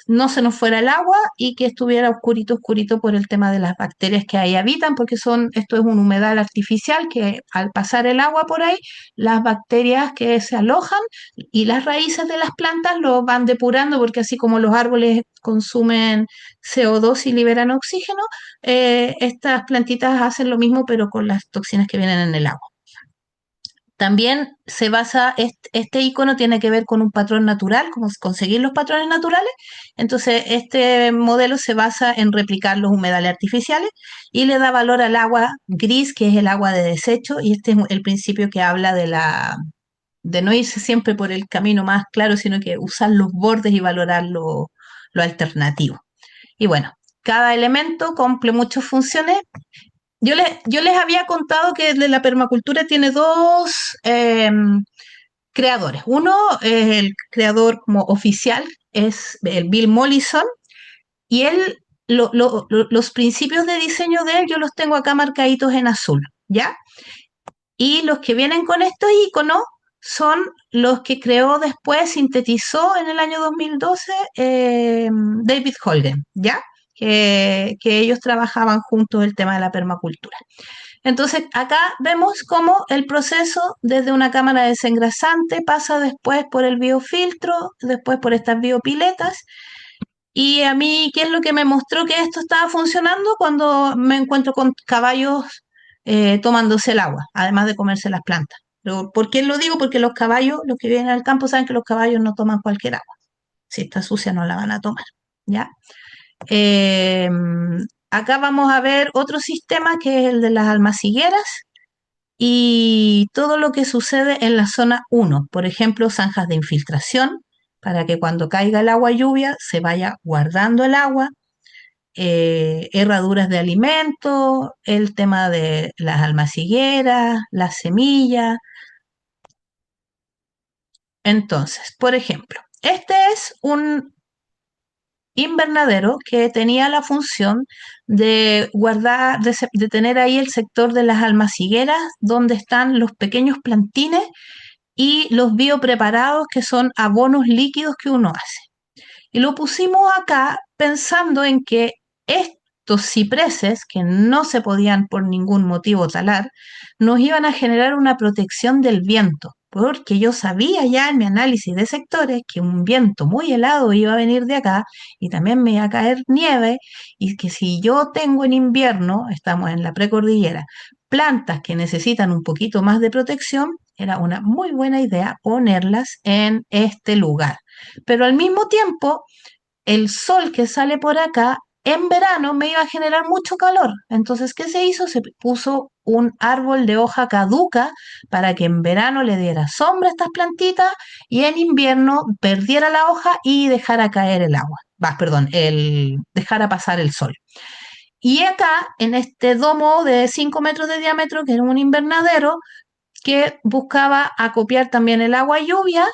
no se nos fuera el agua y que estuviera oscurito, oscurito por el tema de las bacterias que ahí habitan, porque esto es un humedal artificial que al pasar el agua por ahí, las bacterias que se alojan y las raíces de las plantas lo van depurando, porque así como los árboles consumen CO2 y liberan oxígeno, estas plantitas hacen lo mismo, pero con las toxinas que vienen en el agua. También se basa, este icono tiene que ver con un patrón natural, como conseguir los patrones naturales. Entonces, este modelo se basa en replicar los humedales artificiales y le da valor al agua gris, que es el agua de desecho, y este es el principio que habla de no irse siempre por el camino más claro, sino que usar los bordes y valorar lo alternativo. Y bueno, cada elemento cumple muchas funciones yo les había contado que la permacultura tiene dos creadores. Uno, el creador como oficial, es el Bill Mollison, y él, los principios de diseño de él, yo los tengo acá marcaditos en azul, ¿ya? Y los que vienen con estos iconos son los que creó después, sintetizó en el año 2012 David Holden, ¿ya? Que ellos trabajaban juntos el tema de la permacultura. Entonces, acá vemos cómo el proceso desde una cámara desengrasante pasa después por el biofiltro, después por estas biopiletas. Y a mí, ¿qué es lo que me mostró que esto estaba funcionando? Cuando me encuentro con caballos tomándose el agua, además de comerse las plantas. Pero, ¿por qué lo digo? Porque los caballos, los que viven al campo, saben que los caballos no toman cualquier agua. Si está sucia, no la van a tomar. ¿Ya? Eh, Acá vamos a ver otro sistema que es el de las almacigueras y todo lo que sucede en la zona 1, por ejemplo, zanjas de infiltración, para que cuando caiga el agua lluvia se vaya guardando el agua, herraduras de alimentos, el tema de las almacigueras, las semillas. Entonces, por ejemplo, este es un invernadero que tenía la función de guardar, de tener ahí el sector de las almacigueras donde están los pequeños plantines y los biopreparados que son abonos líquidos que uno hace. Y lo pusimos acá pensando en que estos cipreses, que no se podían por ningún motivo talar, nos iban a generar una protección del viento, porque yo sabía ya en mi análisis de sectores que un viento muy helado iba a venir de acá y también me iba a caer nieve y que si yo tengo en invierno, estamos en la precordillera, plantas que necesitan un poquito más de protección, era una muy buena idea ponerlas en este lugar. Pero al mismo tiempo, el sol que sale por acá en verano me iba a generar mucho calor. Entonces, ¿qué se hizo? Se puso un árbol de hoja caduca para que en verano le diera sombra a estas plantitas y en invierno perdiera la hoja y dejara caer el agua. Perdón, dejara pasar el sol. Y acá, en este domo de 5 metros de diámetro, que era un invernadero, que buscaba acopiar también el agua lluvia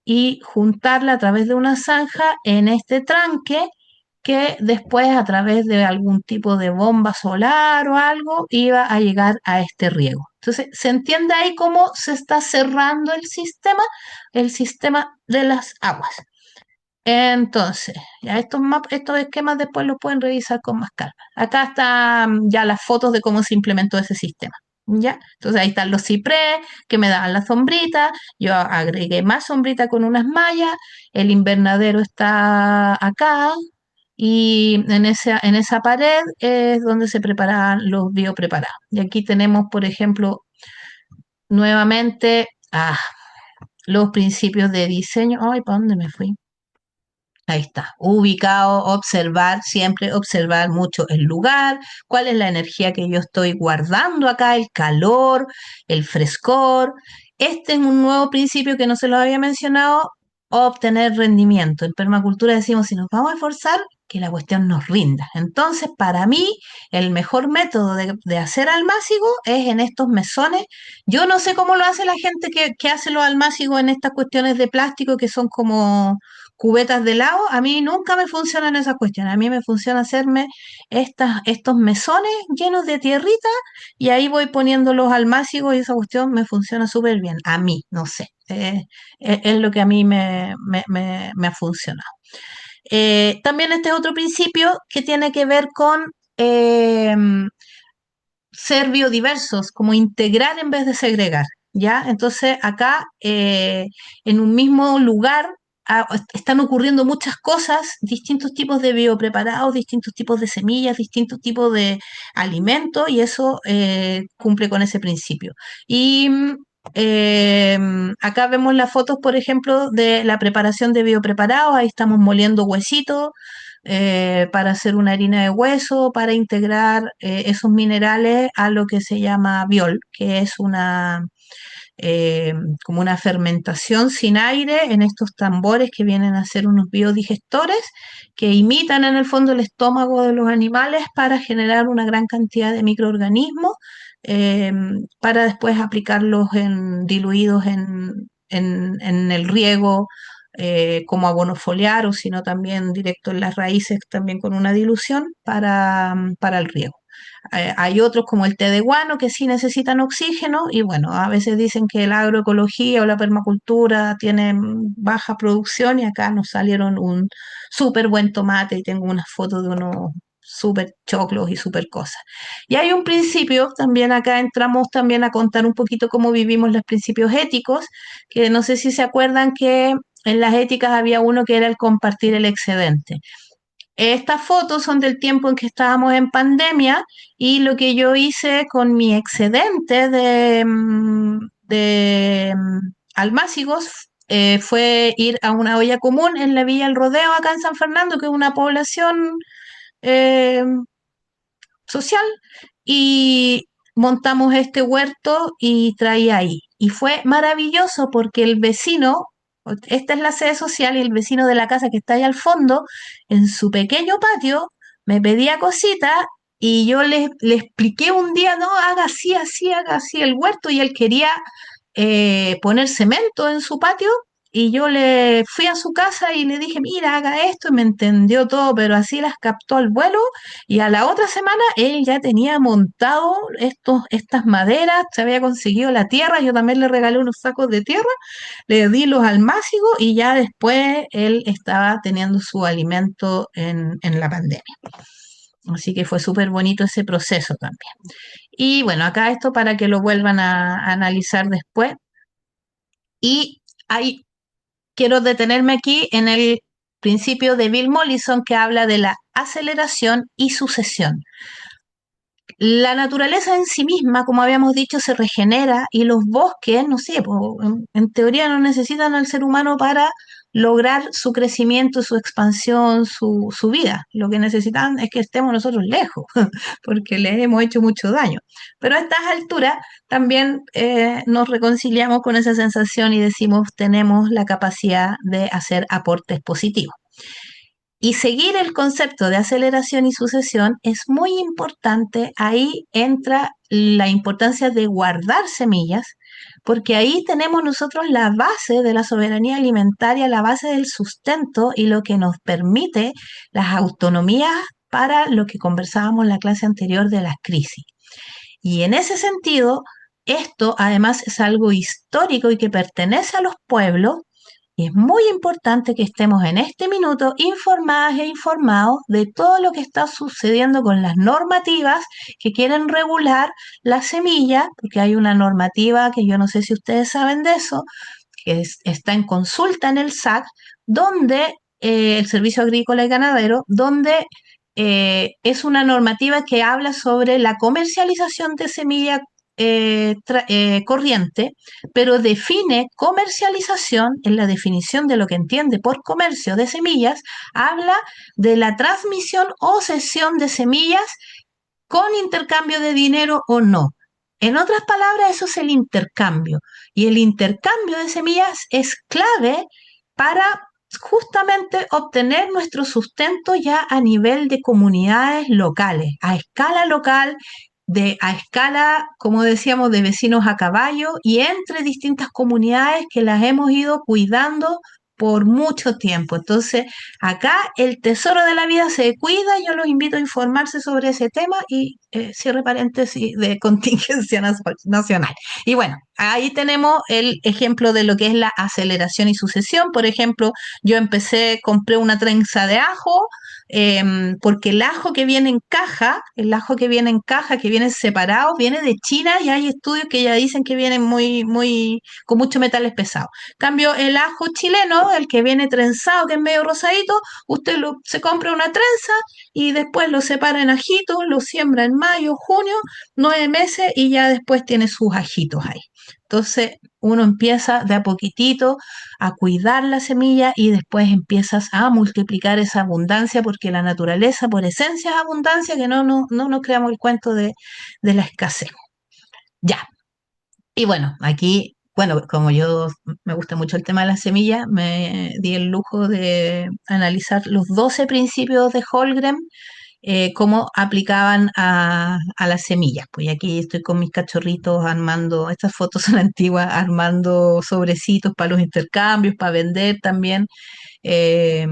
y juntarla a través de una zanja en este tranque que después a través de algún tipo de bomba solar o algo iba a llegar a este riego. Entonces, ¿se entiende ahí cómo se está cerrando el sistema de las aguas? Entonces, ya estos esquemas después los pueden revisar con más calma. Acá están ya las fotos de cómo se implementó ese sistema. ¿Ya? Entonces ahí están los ciprés que me daban la sombrita. Yo agregué más sombrita con unas mallas. El invernadero está acá. Y en esa pared es donde se preparaban los biopreparados. Y aquí tenemos, por ejemplo, nuevamente los principios de diseño. Ay, ¿para dónde me fui? Ahí está, ubicado, observar, siempre observar mucho el lugar, cuál es la energía que yo estoy guardando acá, el calor, el frescor. Este es un nuevo principio que no se lo había mencionado, obtener rendimiento. En permacultura decimos, si nos vamos a esforzar, que la cuestión nos rinda. Entonces, para mí, el mejor método de hacer almácigo es en estos mesones. Yo no sé cómo lo hace la gente que hace los almácigos en estas cuestiones de plástico que son como cubetas de helado, a mí nunca me funcionan esas cuestiones. A mí me funciona hacerme estos mesones llenos de tierrita y ahí voy poniendo los almácigos y esa cuestión me funciona súper bien. A mí, no sé. Es lo que a mí me ha funcionado. También este es otro principio que tiene que ver con ser biodiversos, como integrar en vez de segregar, ¿ya? Entonces acá en un mismo lugar están ocurriendo muchas cosas, distintos tipos de biopreparados, distintos tipos de semillas, distintos tipos de alimentos y eso cumple con ese principio. Y Eh, Acá vemos las fotos, por ejemplo, de la preparación de biopreparados. Ahí estamos moliendo huesitos para hacer una harina de hueso, para integrar esos minerales a lo que se llama biol, que es eh, como una fermentación sin aire en estos tambores que vienen a ser unos biodigestores que imitan en el fondo el estómago de los animales para generar una gran cantidad de microorganismos eh, para después aplicarlos diluidos en el riego como abono foliar o sino también directo en las raíces también con una dilución para el riego. Hay otros como el té de guano que sí necesitan oxígeno y bueno, a veces dicen que la agroecología o la permacultura tienen baja producción y acá nos salieron un súper buen tomate y tengo unas fotos de unos súper choclos y súper cosas. Y hay un principio, también acá entramos también a contar un poquito cómo vivimos los principios éticos, que no sé si se acuerdan que en las éticas había uno que era el compartir el excedente. Estas fotos son del tiempo en que estábamos en pandemia y lo que yo hice con mi excedente de almácigos fue ir a una olla común en la Villa El Rodeo, acá en San Fernando, que es una población eh, social, y montamos este huerto y traía ahí. Y fue maravilloso porque el vecino, esta es la sede social, y el vecino de la casa que está ahí al fondo, en su pequeño patio, me pedía cositas y yo le expliqué un día, no, haga así el huerto, y él quería poner cemento en su patio. Y yo le fui a su casa y le dije, mira, haga esto, y me entendió todo, pero así las captó al vuelo. Y a la otra semana él ya tenía montado estas maderas, se había conseguido la tierra, yo también le regalé unos sacos de tierra, le di los almácigos y ya después él estaba teniendo su alimento en la pandemia. Así que fue súper bonito ese proceso también. Y bueno, acá esto para que lo vuelvan a analizar después. Y ahí quiero detenerme aquí en el principio de Bill Mollison que habla de la aceleración y sucesión. La naturaleza en sí misma, como habíamos dicho, se regenera y los bosques, no sé, en teoría no necesitan al ser humano para lograr su crecimiento, su expansión, su vida. Lo que necesitan es que estemos nosotros lejos, porque les hemos hecho mucho daño. Pero a estas alturas también nos reconciliamos con esa sensación y decimos tenemos la capacidad de hacer aportes positivos. Y seguir el concepto de aceleración y sucesión es muy importante. Ahí entra la importancia de guardar semillas, porque ahí tenemos nosotros la base de la soberanía alimentaria, la base del sustento y lo que nos permite las autonomías para lo que conversábamos en la clase anterior de las crisis. Y en ese sentido, esto además es algo histórico y que pertenece a los pueblos y es muy importante que estemos en este minuto informadas e informados de todo lo que está sucediendo con las normativas que quieren regular la semilla, porque hay una normativa que yo no sé si ustedes saben de eso, que está en consulta en el SAC, donde el Servicio Agrícola y Ganadero, donde es una normativa que habla sobre la comercialización de semilla corriente, pero define comercialización en la definición de lo que entiende por comercio de semillas, habla de la transmisión o cesión de semillas con intercambio de dinero o no. En otras palabras, eso es el intercambio. Y el intercambio de semillas es clave para justamente obtener nuestro sustento ya a nivel de comunidades locales, a escala local, a escala, como decíamos, de vecinos a caballo y entre distintas comunidades que las hemos ido cuidando por mucho tiempo. Entonces, acá el tesoro de la vida se cuida, yo los invito a informarse sobre ese tema y cierre paréntesis de contingencia nacional. Y bueno, ahí tenemos el ejemplo de lo que es la aceleración y sucesión. Por ejemplo, yo compré una trenza de ajo, porque el ajo que viene en caja, el ajo que viene en caja, que viene separado, viene de China y hay estudios que ya dicen que vienen con muchos metales pesados. Cambio, el ajo chileno, el que viene trenzado, que es medio rosadito, se compra una trenza y después lo separa en ajitos, lo siembra en mayo, junio, 9 meses y ya después tiene sus ajitos ahí. Entonces uno empieza de a poquitito a cuidar la semilla y después empiezas a multiplicar esa abundancia porque la naturaleza por esencia es abundancia, que no nos creamos el cuento de la escasez. Ya, y bueno, aquí, bueno, como yo me gusta mucho el tema de las semillas, me di el lujo de analizar los 12 principios de Holmgren, cómo aplicaban a las semillas. Pues aquí estoy con mis cachorritos armando, estas fotos son antiguas, armando sobrecitos para los intercambios, para vender también. Eh,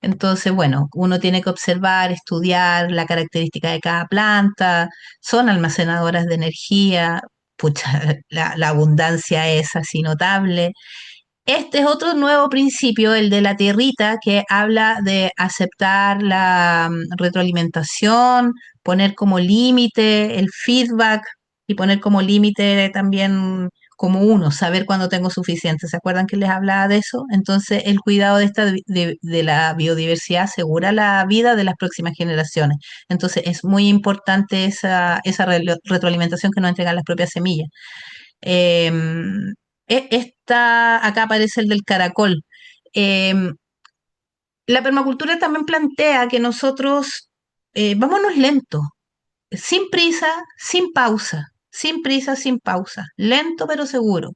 entonces, bueno, uno tiene que observar, estudiar la característica de cada planta, son almacenadoras de energía, pucha, la abundancia es así notable. Este es otro nuevo principio, el de la tierrita, que habla de aceptar la retroalimentación, poner como límite el feedback y poner como límite también como uno, saber cuándo tengo suficiente. ¿Se acuerdan que les hablaba de eso? Entonces, el cuidado de la biodiversidad asegura la vida de las próximas generaciones. Entonces, es muy importante esa retroalimentación que nos entregan las propias semillas. Em, acá aparece el del caracol. Em, la permacultura también plantea que nosotros vámonos lento, sin prisa, sin pausa, sin prisa, sin pausa, lento pero seguro.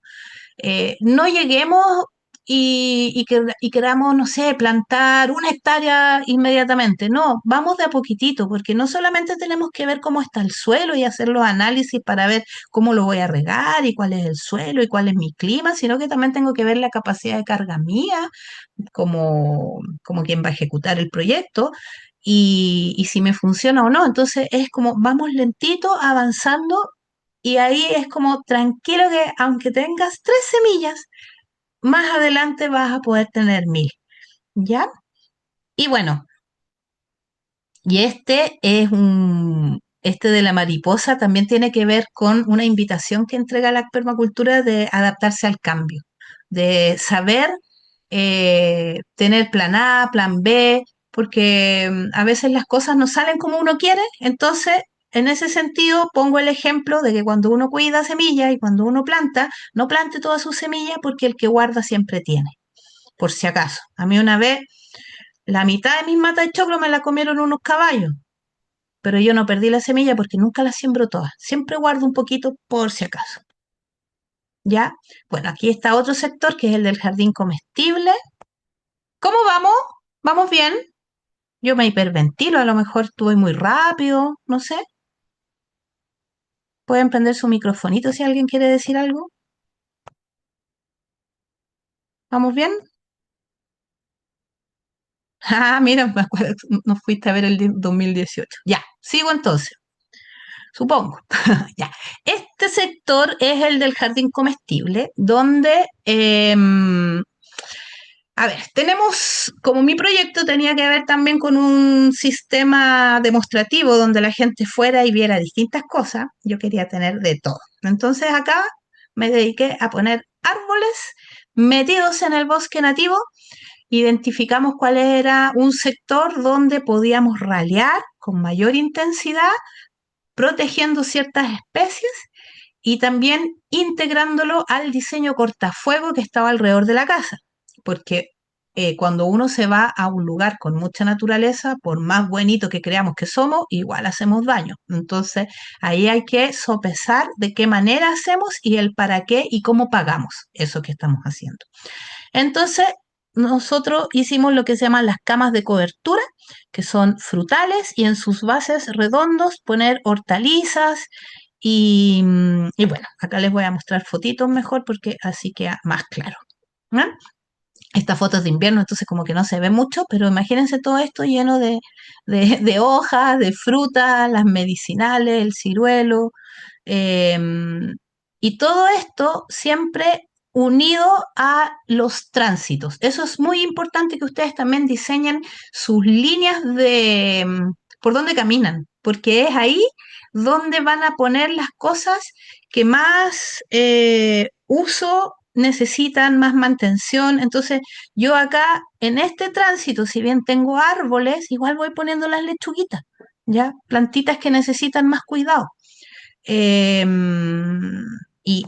No lleguemos y queramos, no sé, plantar 1 hectárea inmediatamente. No, vamos de a poquitito, porque no solamente tenemos que ver cómo está el suelo y hacer los análisis para ver cómo lo voy a regar y cuál es el suelo y cuál es mi clima, sino que también tengo que ver la capacidad de carga mía como quien va a ejecutar el proyecto. Y si me funciona o no. Entonces es como vamos lentito avanzando y ahí es como tranquilo que aunque tengas 3 semillas, más adelante vas a poder tener 1000, ¿ya? Y bueno, y este de la mariposa también tiene que ver con una invitación que entrega la permacultura de adaptarse al cambio, de saber tener plan A, plan B, porque a veces las cosas no salen como uno quiere, entonces en ese sentido pongo el ejemplo de que cuando uno cuida semillas y cuando uno planta, no plante todas sus semillas porque el que guarda siempre tiene, por si acaso. A mí una vez la mitad de mis matas de choclo me la comieron unos caballos, pero yo no perdí la semilla porque nunca la siembro todas. Siempre guardo un poquito por si acaso. ¿Ya? Bueno, aquí está otro sector que es el del jardín comestible. ¿Cómo vamos? ¿Vamos bien? Yo me hiperventilo, a lo mejor estuve muy rápido, no sé. Pueden prender su microfonito si alguien quiere decir algo. ¿Vamos bien? Ah, mira, me acuerdo, nos fuiste a ver el 2018. Ya, sigo entonces. Supongo. Ya. Este sector es el del jardín comestible, donde, a ver, tenemos, como mi proyecto tenía que ver también con un sistema demostrativo donde la gente fuera y viera distintas cosas, yo quería tener de todo. Entonces acá me dediqué a poner árboles metidos en el bosque nativo, identificamos cuál era un sector donde podíamos ralear con mayor intensidad protegiendo ciertas especies y también integrándolo al diseño cortafuego que estaba alrededor de la casa, porque cuando uno se va a un lugar con mucha naturaleza, por más bonito que creamos que somos, igual hacemos daño. Entonces, ahí hay que sopesar de qué manera hacemos y el para qué y cómo pagamos eso que estamos haciendo. Entonces, nosotros hicimos lo que se llaman las camas de cobertura, que son frutales y en sus bases redondos poner hortalizas y bueno, acá les voy a mostrar fotitos mejor porque así queda más claro. ¿No? Esta foto es de invierno, entonces como que no se ve mucho, pero imagínense todo esto lleno de hojas, de frutas, las medicinales, el ciruelo, y todo esto siempre unido a los tránsitos. Eso es muy importante que ustedes también diseñen sus líneas por dónde caminan, porque es ahí donde van a poner las cosas que más uso necesitan, más mantención. Entonces, yo acá en este tránsito, si bien tengo árboles, igual voy poniendo las lechuguitas, ¿ya? Plantitas que necesitan más cuidado. Y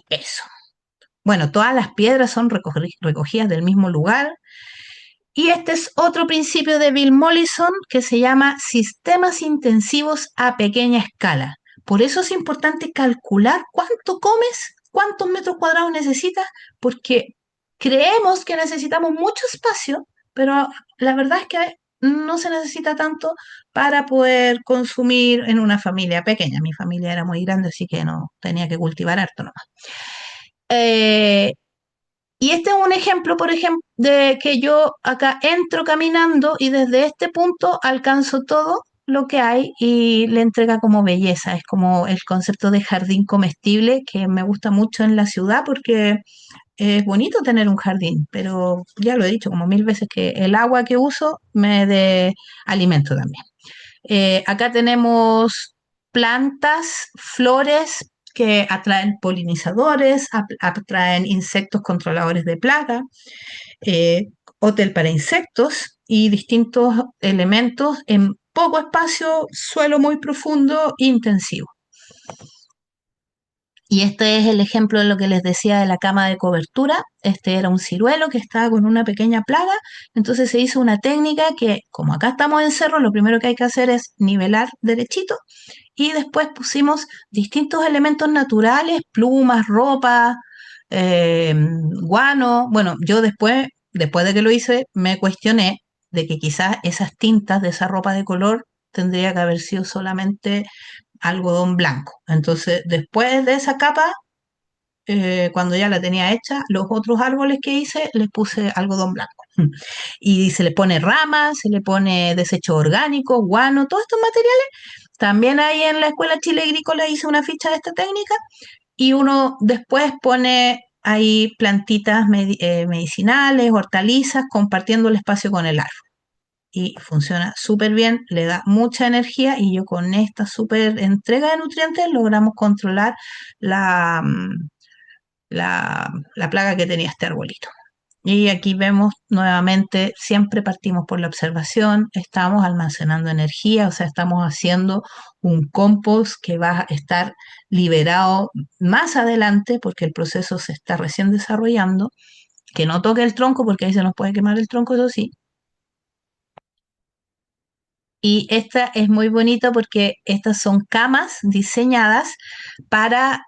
eso. Bueno, todas las piedras son recogidas del mismo lugar. Y este es otro principio de Bill Mollison que se llama sistemas intensivos a pequeña escala. Por eso es importante calcular cuánto comes, cuántos metros cuadrados necesitas, porque creemos que necesitamos mucho espacio, pero la verdad es que no se necesita tanto para poder consumir en una familia pequeña. Mi familia era muy grande, así que no tenía que cultivar harto nomás. Eh, y este es un ejemplo, por ejemplo, de que yo acá entro caminando y desde este punto alcanzo todo lo que hay y le entrega como belleza. Es como el concepto de jardín comestible que me gusta mucho en la ciudad porque es bonito tener un jardín, pero ya lo he dicho como mil veces que el agua que uso me dé alimento también. Acá tenemos plantas, flores que atraen polinizadores, atraen insectos controladores de plaga, eh, hotel para insectos y distintos elementos en poco espacio, suelo muy profundo, intensivo. Y este es el ejemplo de lo que les decía de la cama de cobertura. Este era un ciruelo que estaba con una pequeña plaga. Entonces se hizo una técnica que, como acá estamos en cerro, lo primero que hay que hacer es nivelar derechito. Y después pusimos distintos elementos naturales, plumas, ropa, guano. Bueno, yo después de que lo hice, me cuestioné de que quizás esas tintas de esa ropa de color tendría que haber sido solamente algodón blanco. Entonces, después de esa capa, cuando ya la tenía hecha, los otros árboles que hice les puse algodón blanco. Y se le pone ramas, se le pone desechos orgánicos, guano, todos estos materiales. También ahí en la Escuela Chile Agrícola hice una ficha de esta técnica y uno después pone ahí plantitas medicinales, hortalizas, compartiendo el espacio con el árbol y funciona súper bien, le da mucha energía y yo con esta súper entrega de nutrientes logramos controlar la, la plaga que tenía este arbolito. Y aquí vemos nuevamente, siempre partimos por la observación, estamos almacenando energía, o sea, estamos haciendo un compost que va a estar liberado más adelante porque el proceso se está recién desarrollando, que no toque el tronco porque ahí se nos puede quemar el tronco, eso sí. Y esta es muy bonita porque estas son camas diseñadas para,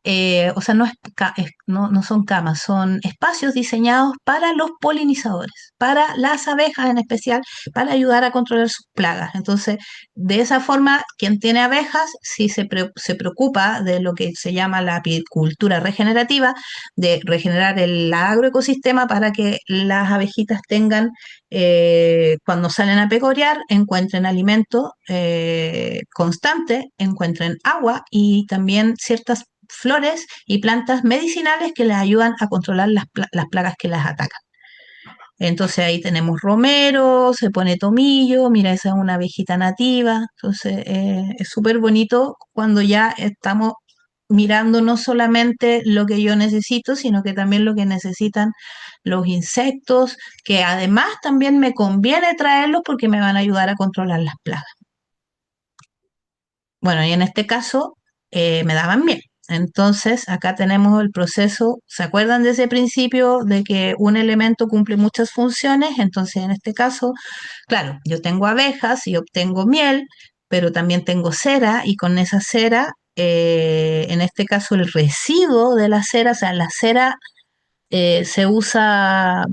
o sea, no son camas, son espacios diseñados para los polinizadores, para las abejas en especial, para ayudar a controlar sus plagas. Entonces, de esa forma, quien tiene abejas, si se preocupa de lo que se llama la apicultura regenerativa, de regenerar el agroecosistema para que las abejitas tengan cuando salen a pecorear, encuentren alimento constante, encuentren agua y también ciertas flores y plantas medicinales que les ayudan a controlar las plagas que las atacan. Entonces ahí tenemos romero, se pone tomillo, mira, esa es una abejita nativa. Entonces es súper bonito cuando ya estamos mirando no solamente lo que yo necesito, sino que también lo que necesitan los insectos, que además también me conviene traerlos porque me van a ayudar a controlar las plagas. Bueno, y en este caso me daban miel. Entonces, acá tenemos el proceso. ¿Se acuerdan de ese principio de que un elemento cumple muchas funciones? Entonces, en este caso, claro, yo tengo abejas y obtengo miel, pero también tengo cera y con esa cera, en este caso, el residuo de la cera, o sea, la cera se usa,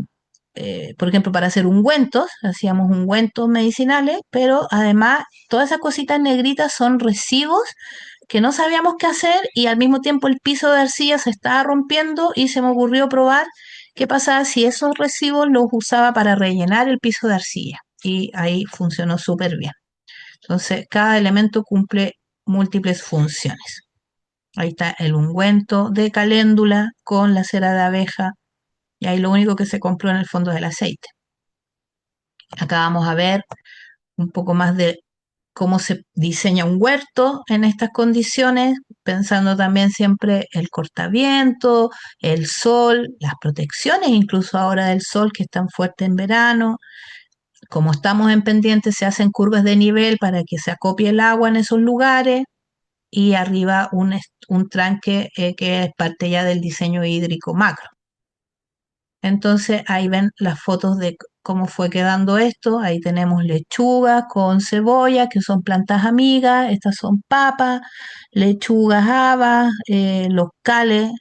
por ejemplo, para hacer ungüentos, hacíamos ungüentos medicinales, pero además todas esas cositas negritas son residuos que no sabíamos qué hacer y al mismo tiempo el piso de arcilla se estaba rompiendo y se me ocurrió probar qué pasaba si esos residuos los usaba para rellenar el piso de arcilla y ahí funcionó súper bien. Entonces, cada elemento cumple múltiples funciones. Ahí está el ungüento de caléndula con la cera de abeja y ahí lo único que se compró en el fondo es el aceite. Acá vamos a ver un poco más de cómo se diseña un huerto en estas condiciones, pensando también siempre el cortaviento, el sol, las protecciones, incluso ahora del sol que es tan fuerte en verano. Como estamos en pendiente, se hacen curvas de nivel para que se acopie el agua en esos lugares y arriba un tranque que es parte ya del diseño hídrico macro. Entonces ahí ven las fotos de cómo fue quedando esto. Ahí tenemos lechugas con cebolla, que son plantas amigas. Estas son papas, lechugas, habas, los cales,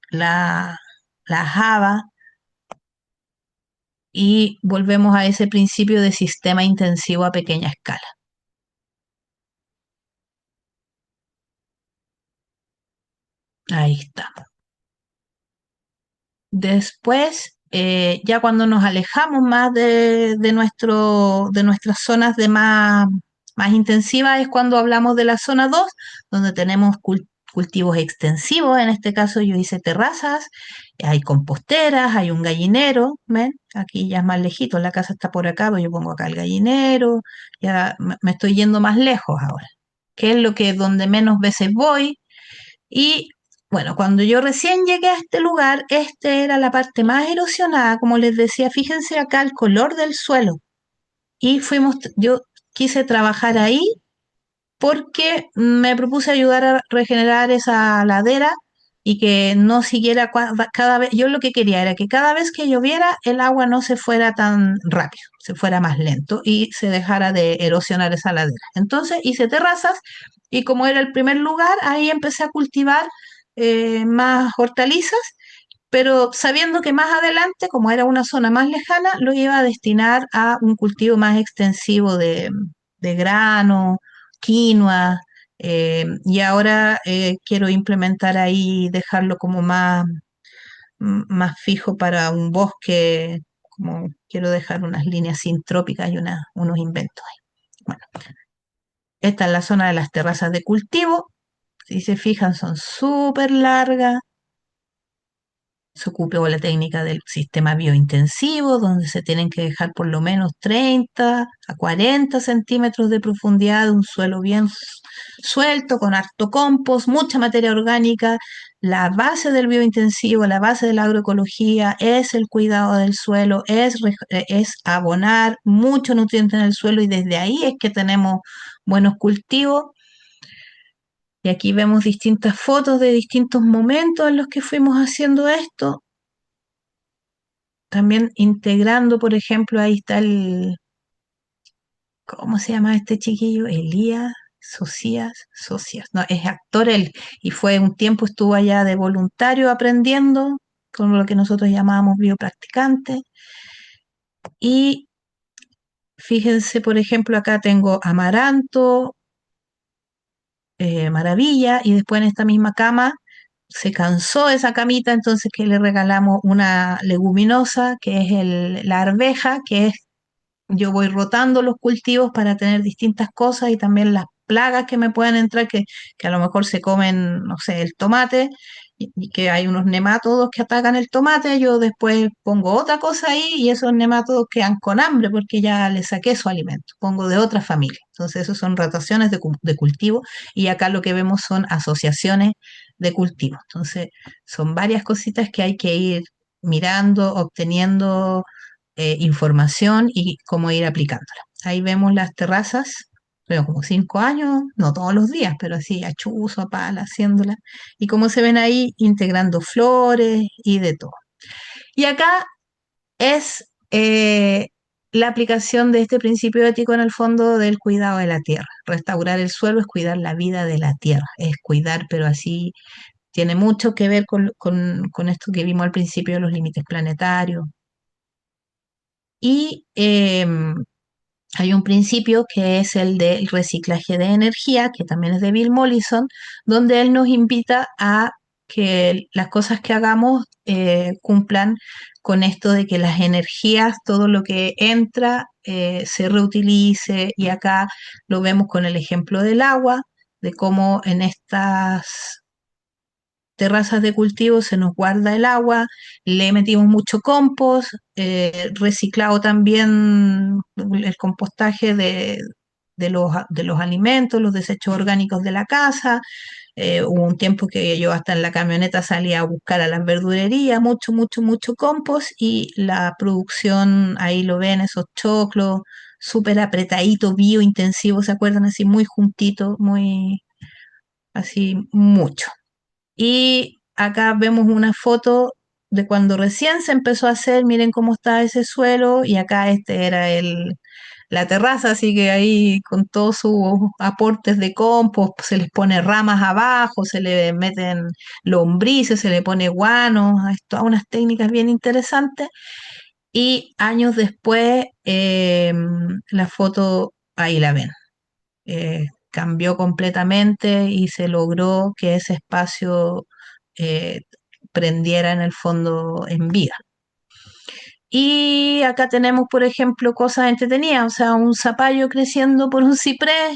la, las habas. Y volvemos a ese principio de sistema intensivo a pequeña escala. Ahí está. Después, ya cuando nos alejamos más de nuestras zonas más intensivas, es cuando hablamos de la zona 2 donde tenemos cultivos extensivos. En este caso yo hice terrazas, hay composteras, hay un gallinero, ¿ven? Aquí ya es más lejito, la casa está por acá, pues yo pongo acá el gallinero, ya me estoy yendo más lejos ahora, que es lo que donde menos veces voy. Y bueno, cuando yo recién llegué a este lugar, este era la parte más erosionada, como les decía, fíjense acá el color del suelo. Y yo quise trabajar ahí porque me propuse ayudar a regenerar esa ladera y que no siguiera cada vez, yo lo que quería era que cada vez que lloviera el agua no se fuera tan rápido, se fuera más lento y se dejara de erosionar esa ladera. Entonces hice terrazas y como era el primer lugar, ahí empecé a cultivar más hortalizas, pero sabiendo que más adelante, como era una zona más lejana, lo iba a destinar a un cultivo más extensivo de grano, quinoa, y ahora quiero implementar ahí, dejarlo como más fijo para un bosque, como quiero dejar unas líneas sintrópicas y unos inventos ahí. Bueno, esta es la zona de las terrazas de cultivo. Si se fijan, son súper largas. Se ocupó la técnica del sistema biointensivo, donde se tienen que dejar por lo menos 30 a 40 centímetros de profundidad de un suelo bien suelto, con harto compost, mucha materia orgánica. La base del biointensivo, la base de la agroecología es el cuidado del suelo, es abonar mucho nutriente en el suelo y desde ahí es que tenemos buenos cultivos. Y aquí vemos distintas fotos de distintos momentos en los que fuimos haciendo esto. También integrando, por ejemplo, ahí está ¿cómo se llama este chiquillo? Elías Socias, no, es actor él, y fue un tiempo, estuvo allá de voluntario aprendiendo con lo que nosotros llamábamos biopracticante. Y fíjense, por ejemplo, acá tengo amaranto, maravilla, y después en esta misma cama se cansó esa camita, entonces que le regalamos una leguminosa, que es la arveja, que es yo voy rotando los cultivos para tener distintas cosas y también las plagas que me pueden entrar, que a lo mejor se comen, no sé, el tomate y que hay unos nemátodos que atacan el tomate, yo después pongo otra cosa ahí y esos nemátodos quedan con hambre porque ya le saqué su alimento, pongo de otra familia. Entonces, esos son rotaciones de cultivo y acá lo que vemos son asociaciones de cultivo. Entonces, son varias cositas que hay que ir mirando, obteniendo información y cómo ir aplicándola. Ahí vemos las terrazas, pero como 5 años, no todos los días, pero así a chuzo, a pala, haciéndola. Y como se ven ahí, integrando flores y de todo. Y acá es la aplicación de este principio ético en el fondo del cuidado de la tierra. Restaurar el suelo es cuidar la vida de la tierra, es cuidar, pero así tiene mucho que ver con esto que vimos al principio de los límites planetarios. Y hay un principio que es el del reciclaje de energía, que también es de Bill Mollison, donde él nos invita a que las cosas que hagamos cumplan con esto de que las energías, todo lo que entra, se reutilice. Y acá lo vemos con el ejemplo del agua, de cómo en estas terrazas de cultivo se nos guarda el agua, le metimos mucho compost, reciclado también el compostaje de los alimentos, los desechos orgánicos de la casa. Hubo un tiempo que yo hasta en la camioneta salía a buscar a las verdurerías, mucho, mucho, mucho compost y la producción, ahí lo ven, esos choclos súper apretaditos, biointensivos, ¿se acuerdan? Así muy juntito, muy, así mucho. Y acá vemos una foto de cuando recién se empezó a hacer, miren cómo está ese suelo, y acá este era la terraza, así que ahí con todos sus aportes de compost, se les pone ramas abajo, se le meten lombrices, se le pone guano, hay todas unas técnicas bien interesantes. Y años después, la foto, ahí la ven, cambió completamente y se logró que ese espacio eh, prendiera en el fondo en vida. Y acá tenemos, por ejemplo, cosas entretenidas, o sea, un zapallo creciendo por un ciprés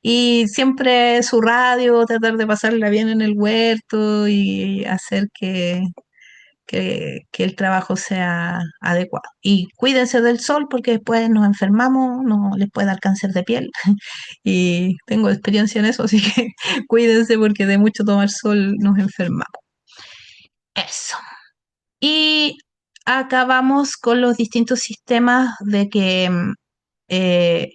y siempre su radio, tratar de pasarla bien en el huerto y hacer que el trabajo sea adecuado. Y cuídense del sol porque después nos enfermamos, no les puede dar cáncer de piel y tengo experiencia en eso, así que cuídense porque de mucho tomar sol nos enfermamos. Eso. Y acabamos con los distintos sistemas de que eh,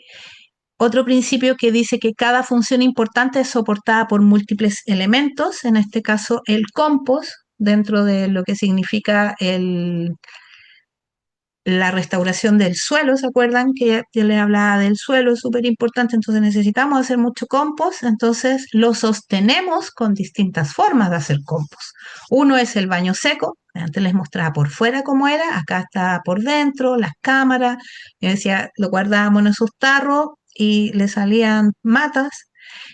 otro principio que dice que cada función importante es soportada por múltiples elementos, en este caso el compost, dentro de lo que significa la restauración del suelo. ¿Se acuerdan que yo les hablaba del suelo? Es súper importante, entonces necesitamos hacer mucho compost, entonces lo sostenemos con distintas formas de hacer compost. Uno es el baño seco, antes les mostraba por fuera cómo era, acá está por dentro, las cámaras, yo decía, lo guardábamos en sus tarros y le salían matas,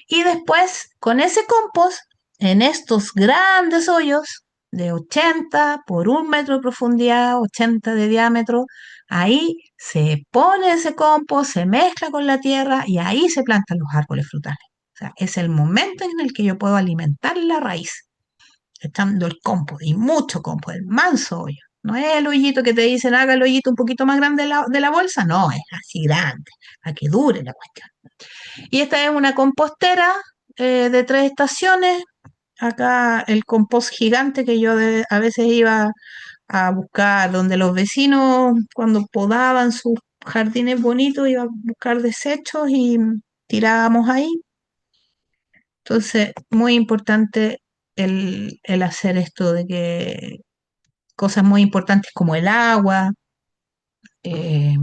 y después con ese compost, en estos grandes hoyos, de 80 por 1 metro de profundidad, 80 de diámetro. Ahí se pone ese compost, se mezcla con la tierra y ahí se plantan los árboles frutales. O sea, es el momento en el que yo puedo alimentar la raíz, echando el compost y mucho compost, el manso hoyo. No es el hoyito que te dicen haga el hoyito un poquito más grande de la bolsa, no, es así grande, para que dure la cuestión. Y esta es una compostera de 3 estaciones. Acá el compost gigante que yo a veces iba a buscar donde los vecinos, cuando podaban sus jardines bonitos, iba a buscar desechos y tirábamos ahí. Entonces, muy importante el hacer esto de que cosas muy importantes como el agua, eh,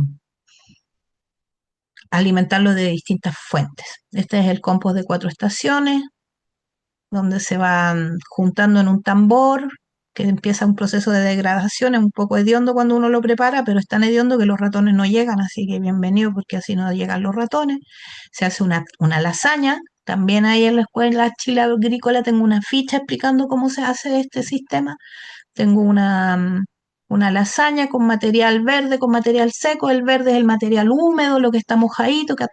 alimentarlo de distintas fuentes. Este es el compost de 4 estaciones, donde se van juntando en un tambor, que empieza un proceso de degradación, es un poco hediondo cuando uno lo prepara, pero es tan hediondo que los ratones no llegan, así que bienvenido porque así no llegan los ratones. Se hace una lasaña, también ahí en la escuela Chile Agrícola tengo una ficha explicando cómo se hace este sistema. Tengo una lasaña con material verde, con material seco. El verde es el material húmedo, lo que está mojadito, que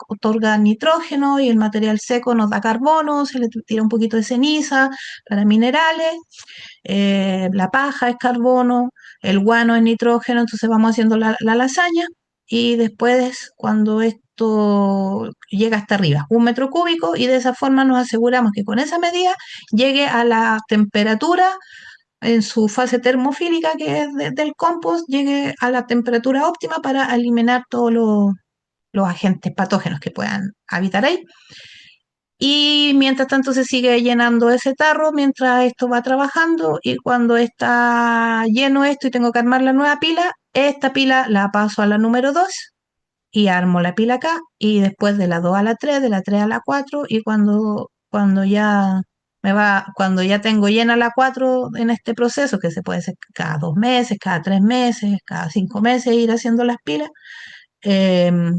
otorga nitrógeno, y el material seco nos da carbono, se le tira un poquito de ceniza para minerales. La paja es carbono, el guano es nitrógeno, entonces vamos haciendo la lasaña y después cuando esto llega hasta arriba, 1 metro cúbico, y de esa forma nos aseguramos que con esa medida llegue a la temperatura en su fase termofílica, que es del compost, llegue a la temperatura óptima para eliminar todos los agentes patógenos que puedan habitar ahí. Y mientras tanto se sigue llenando ese tarro mientras esto va trabajando, y cuando está lleno esto y tengo que armar la nueva pila, esta pila la paso a la número 2 y armo la pila acá, y después de la 2 a la 3, de la 3 a la 4, y cuando ya cuando ya tengo llena la 4 en este proceso, que se puede hacer cada 2 meses, cada 3 meses, cada 5 meses, ir haciendo las pilas,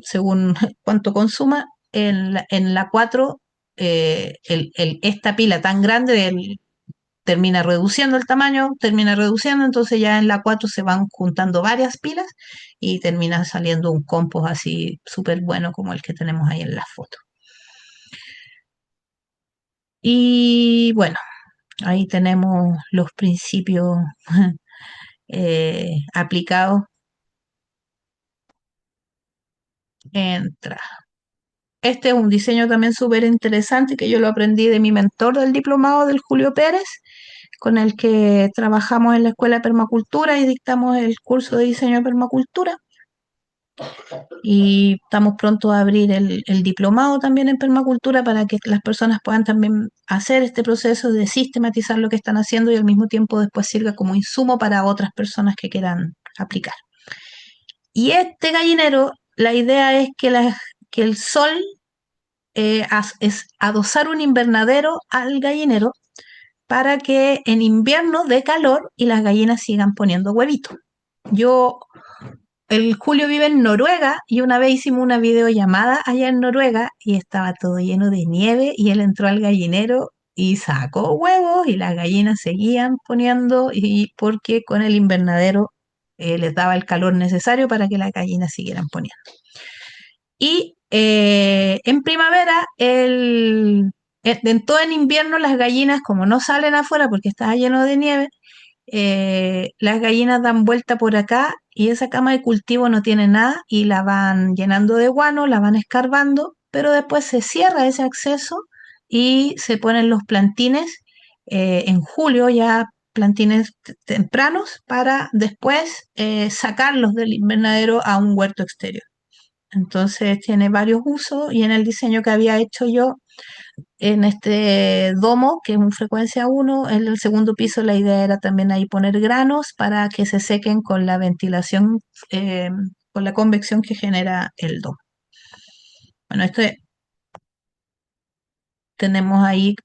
según cuánto consuma, en la 4, esta pila tan grande termina reduciendo el tamaño, termina reduciendo, entonces ya en la 4 se van juntando varias pilas y termina saliendo un compost así súper bueno como el que tenemos ahí en la foto. Y bueno, ahí tenemos los principios aplicados en trabajo. Este es un diseño también súper interesante que yo lo aprendí de mi mentor del diplomado, del Julio Pérez, con el que trabajamos en la Escuela de Permacultura y dictamos el curso de diseño de permacultura. Y estamos pronto a abrir el diplomado también en permacultura para que las personas puedan también hacer este proceso de sistematizar lo que están haciendo y al mismo tiempo después sirva como insumo para otras personas que quieran aplicar. Y este gallinero, la idea es que el sol es adosar un invernadero al gallinero para que en invierno dé calor y las gallinas sigan poniendo huevitos. Yo el Julio vive en Noruega y una vez hicimos una videollamada allá en Noruega y estaba todo lleno de nieve y él entró al gallinero y sacó huevos y las gallinas seguían poniendo y porque con el invernadero les daba el calor necesario para que las gallinas siguieran poniendo. Y en primavera, en todo en invierno las gallinas como no salen afuera porque está lleno de nieve, las gallinas dan vuelta por acá y esa cama de cultivo no tiene nada y la van llenando de guano, la van escarbando, pero después se cierra ese acceso y se ponen los plantines en julio, ya plantines tempranos, para después sacarlos del invernadero a un huerto exterior. Entonces tiene varios usos y en el diseño que había hecho yo en este domo, que es un frecuencia 1, en el segundo piso la idea era también ahí poner granos para que se sequen con la ventilación, eh, con la convección que genera el domo. Bueno, tenemos ahí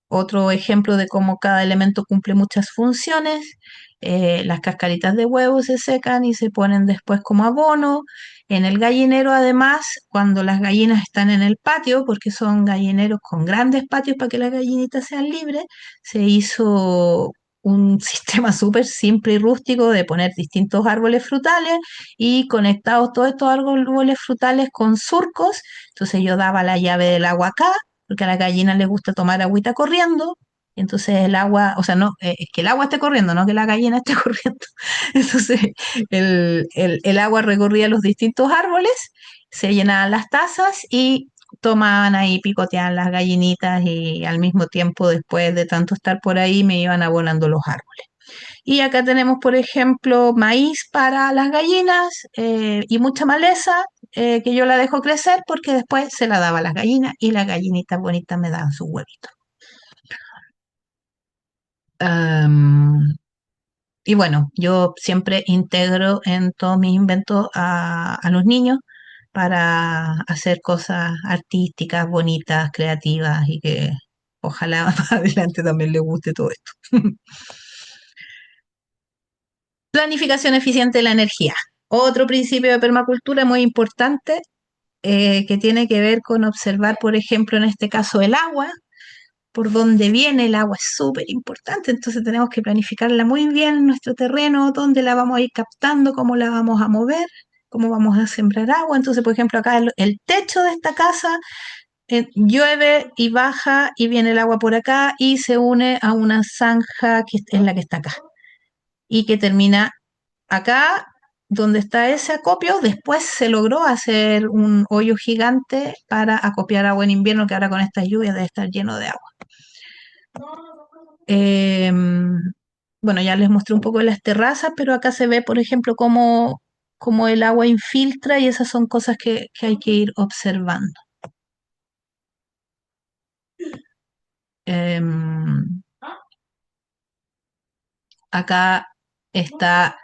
otro ejemplo de cómo cada elemento cumple muchas funciones. Las cascaritas de huevo se secan y se ponen después como abono. En el gallinero, además, cuando las gallinas están en el patio, porque son gallineros con grandes patios para que las gallinitas sean libres, se hizo un sistema súper simple y rústico de poner distintos árboles frutales y conectados todos estos árboles frutales con surcos. Entonces yo daba la llave del agua acá porque a las gallinas les gusta tomar agüita corriendo, y entonces el agua, o sea, no, es que el agua esté corriendo, no que la gallina esté corriendo. Entonces el agua recorría los distintos árboles, se llenaban las tazas y tomaban ahí, picoteaban las gallinitas y al mismo tiempo, después de tanto estar por ahí, me iban abonando los árboles. Y acá tenemos, por ejemplo, maíz para las gallinas y mucha maleza que yo la dejo crecer porque después se la daba a las gallinas y las gallinitas bonitas me daban sus huevitos. Am, y bueno, yo siempre integro en todos mis inventos a los niños para hacer cosas artísticas, bonitas, creativas y que ojalá más adelante también les guste todo esto. Planificación eficiente de la energía. Otro principio de permacultura muy importante que tiene que ver con observar, por ejemplo, en este caso el agua, por dónde viene el agua es súper importante, entonces tenemos que planificarla muy bien en nuestro terreno, dónde la vamos a ir captando, cómo la vamos a mover, cómo vamos a sembrar agua. Entonces, por ejemplo, acá el techo de esta casa llueve y baja y viene el agua por acá y se une a una zanja que es la que está acá y que termina acá donde está ese acopio. Después se logró hacer un hoyo gigante para acopiar agua en invierno, que ahora con estas lluvias debe estar lleno de agua. Bueno, ya les mostré un poco de las terrazas, pero acá se ve, por ejemplo, cómo el agua infiltra y esas son cosas que hay que ir observando. Em, Acá está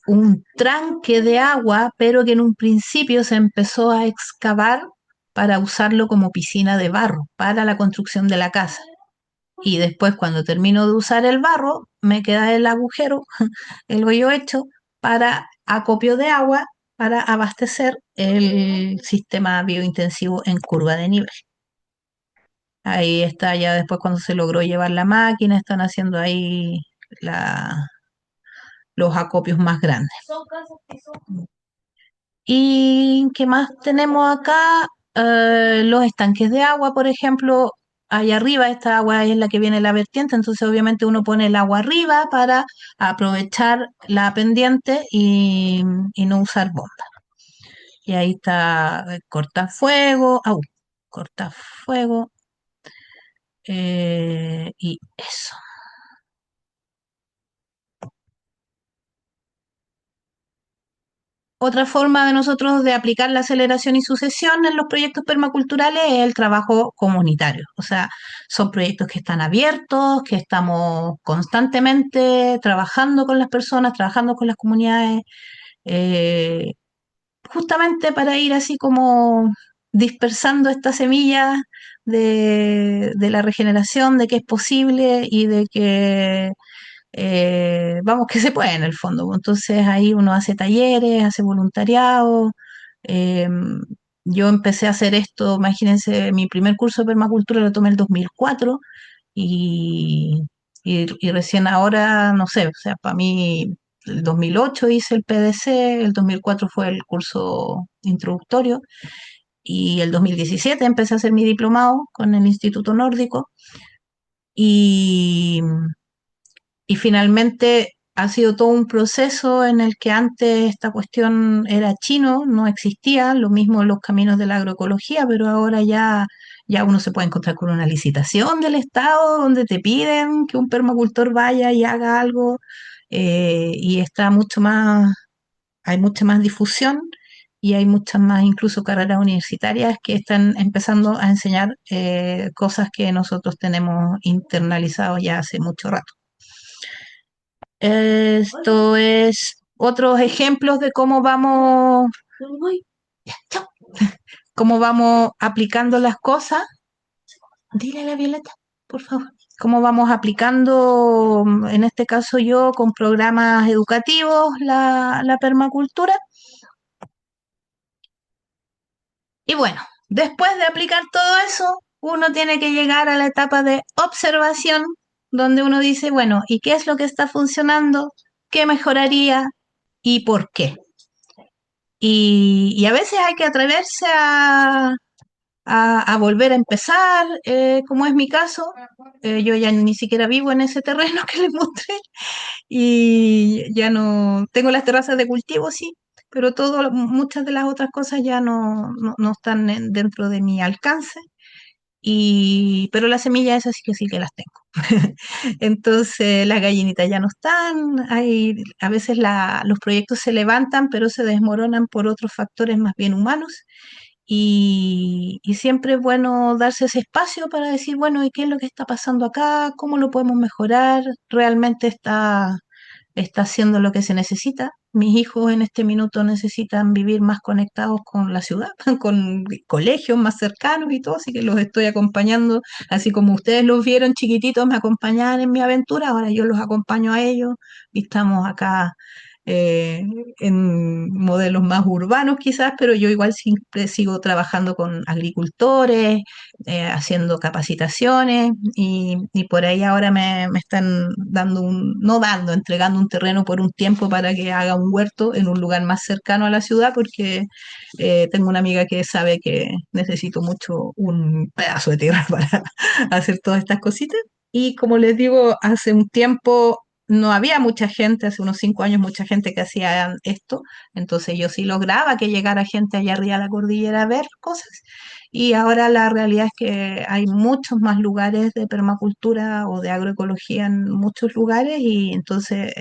un tranque de agua, pero que en un principio se empezó a excavar para usarlo como piscina de barro para la construcción de la casa. Y después, cuando termino de usar el barro, me queda el agujero, el hoyo hecho para acopio de agua para abastecer el sistema biointensivo en curva de nivel. Ahí está ya después cuando se logró llevar la máquina, están haciendo ahí la, los acopios más grandes. ¿Y qué más tenemos acá? Los estanques de agua, por ejemplo, allá arriba esta agua es la que viene la vertiente, entonces obviamente uno pone el agua arriba para aprovechar la pendiente y no usar bomba. Y ahí está cortafuego, cortafuego, y eso. Otra forma de nosotros de aplicar la aceleración y sucesión en los proyectos permaculturales es el trabajo comunitario. O sea, son proyectos que están abiertos, que estamos constantemente trabajando con las personas, trabajando con las comunidades, eh, justamente para ir así como dispersando estas semillas de la regeneración, de que es posible y de que vamos, que se puede en el fondo. Entonces ahí uno hace talleres, hace voluntariado. eh, yo empecé a hacer esto, imagínense, mi primer curso de permacultura lo tomé el 2004 y, y recién ahora, no sé, o sea, para mí el 2008 hice el PDC, el 2004 fue el curso introductorio y el 2017 empecé a hacer mi diplomado con el Instituto Nórdico y y finalmente ha sido todo un proceso en el que antes esta cuestión era chino, no existía, lo mismo en los caminos de la agroecología, pero ahora ya uno se puede encontrar con una licitación del Estado donde te piden que un permacultor vaya y haga algo, y está mucho más, hay mucha más difusión y hay muchas más incluso carreras universitarias que están empezando a enseñar cosas que nosotros tenemos internalizados ya hace mucho rato. Esto es otros ejemplos de cómo vamos aplicando las cosas. Dile a la Violeta, por favor. Cómo vamos aplicando, en este caso yo, con programas educativos, la permacultura. Y bueno, después de aplicar todo eso, uno tiene que llegar a la etapa de observación, donde uno dice, bueno, ¿y qué es lo que está funcionando? ¿Qué mejoraría? ¿Y por qué? Y a veces hay que atreverse a volver a empezar, como es mi caso. Yo ya ni siquiera vivo en ese terreno que les mostré y ya no tengo las terrazas de cultivo, sí, pero muchas de las otras cosas ya no están dentro de mi alcance. Pero las semillas esas sí que las tengo. Entonces las gallinitas ya no están, a veces los proyectos se levantan, pero se desmoronan por otros factores más bien humanos. Y siempre es bueno darse ese espacio para decir, bueno, ¿y qué es lo que está pasando acá? ¿Cómo lo podemos mejorar? ¿Realmente está haciendo lo que se necesita? Mis hijos en este minuto necesitan vivir más conectados con la ciudad, con colegios más cercanos y todo, así que los estoy acompañando, así como ustedes los vieron chiquititos, me acompañaban en mi aventura, ahora yo los acompaño a ellos y estamos acá eh, en modelos más urbanos quizás, pero yo igual siempre sigo trabajando con agricultores, haciendo capacitaciones y por ahí ahora me están entregando un terreno por un tiempo para que haga un huerto en un lugar más cercano a la ciudad porque tengo una amiga que sabe que necesito mucho un pedazo de tierra para hacer todas estas cositas. Y como les digo, hace un tiempo no había mucha gente, hace unos 5 años mucha gente que hacía esto, entonces yo sí lograba que llegara gente allá arriba de la cordillera a ver cosas y ahora la realidad es que hay muchos más lugares de permacultura o de agroecología en muchos lugares y entonces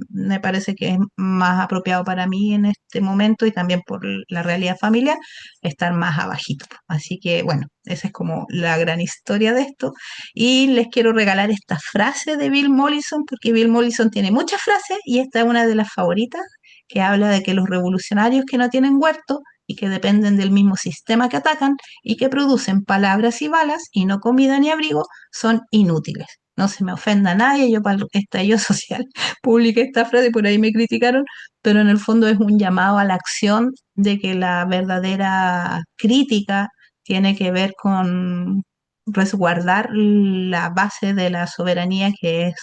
me parece que es más apropiado para mí en este momento y también por la realidad familiar estar más abajito. Así que bueno, esa es como la gran historia de esto. Y les quiero regalar esta frase de Bill Mollison, porque Bill Mollison tiene muchas frases y esta es una de las favoritas, que habla de que los revolucionarios que no tienen huerto y que dependen del mismo sistema que atacan y que producen palabras y balas y no comida ni abrigo son inútiles. No se me ofenda a nadie, yo para el estallido social publiqué esta frase y por ahí me criticaron, pero en el fondo es un llamado a la acción de que la verdadera crítica tiene que ver con resguardar la base de la soberanía que es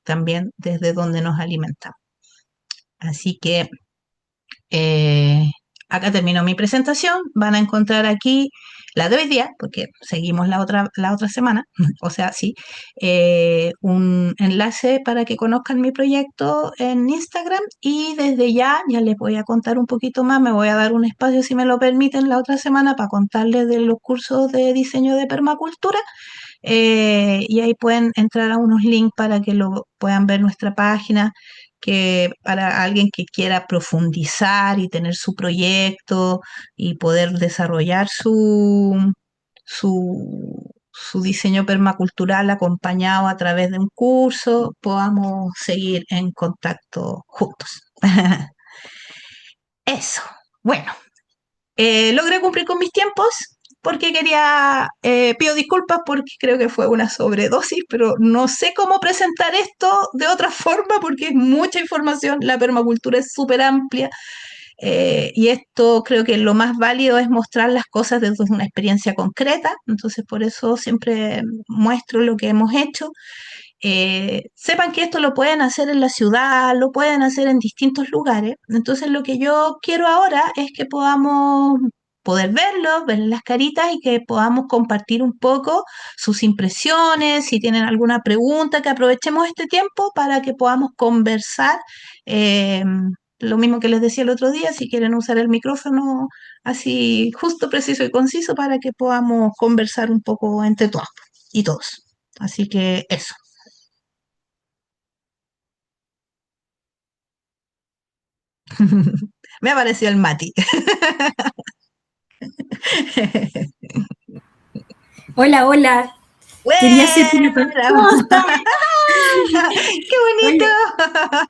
también desde donde nos alimentamos. Así que eh, acá terminó mi presentación. Van a encontrar aquí la de hoy día, porque seguimos la otra semana, o sea, sí, un enlace para que conozcan mi proyecto en Instagram y desde ya les voy a contar un poquito más, me voy a dar un espacio, si me lo permiten, la otra semana para contarles de los cursos de diseño de permacultura. Y ahí pueden entrar a unos links para que lo puedan ver nuestra página. que para alguien que quiera profundizar y tener su proyecto y poder desarrollar su diseño permacultural acompañado a través de un curso, podamos seguir en contacto juntos. Eso. Bueno, logré cumplir con mis tiempos porque pido disculpas porque creo que fue una sobredosis, pero no sé cómo presentar esto de otra forma porque es mucha información, la permacultura es súper amplia, y esto creo que lo más válido es mostrar las cosas desde una experiencia concreta, entonces por eso siempre muestro lo que hemos hecho. Sepan que esto lo pueden hacer en la ciudad, lo pueden hacer en distintos lugares. Entonces lo que yo quiero ahora es que podamos poder verlos, ver las caritas y que podamos compartir un poco sus impresiones, si tienen alguna pregunta, que aprovechemos este tiempo para que podamos conversar. eh, lo mismo que les decía el otro día, si quieren usar el micrófono así justo, preciso y conciso para que podamos conversar un poco entre todos y todos. Así que eso. Me apareció el Mati. Hola, hola. Quería hacerte una pregunta. ¡Buena! ¿Cómo estás? ¡Qué bonito!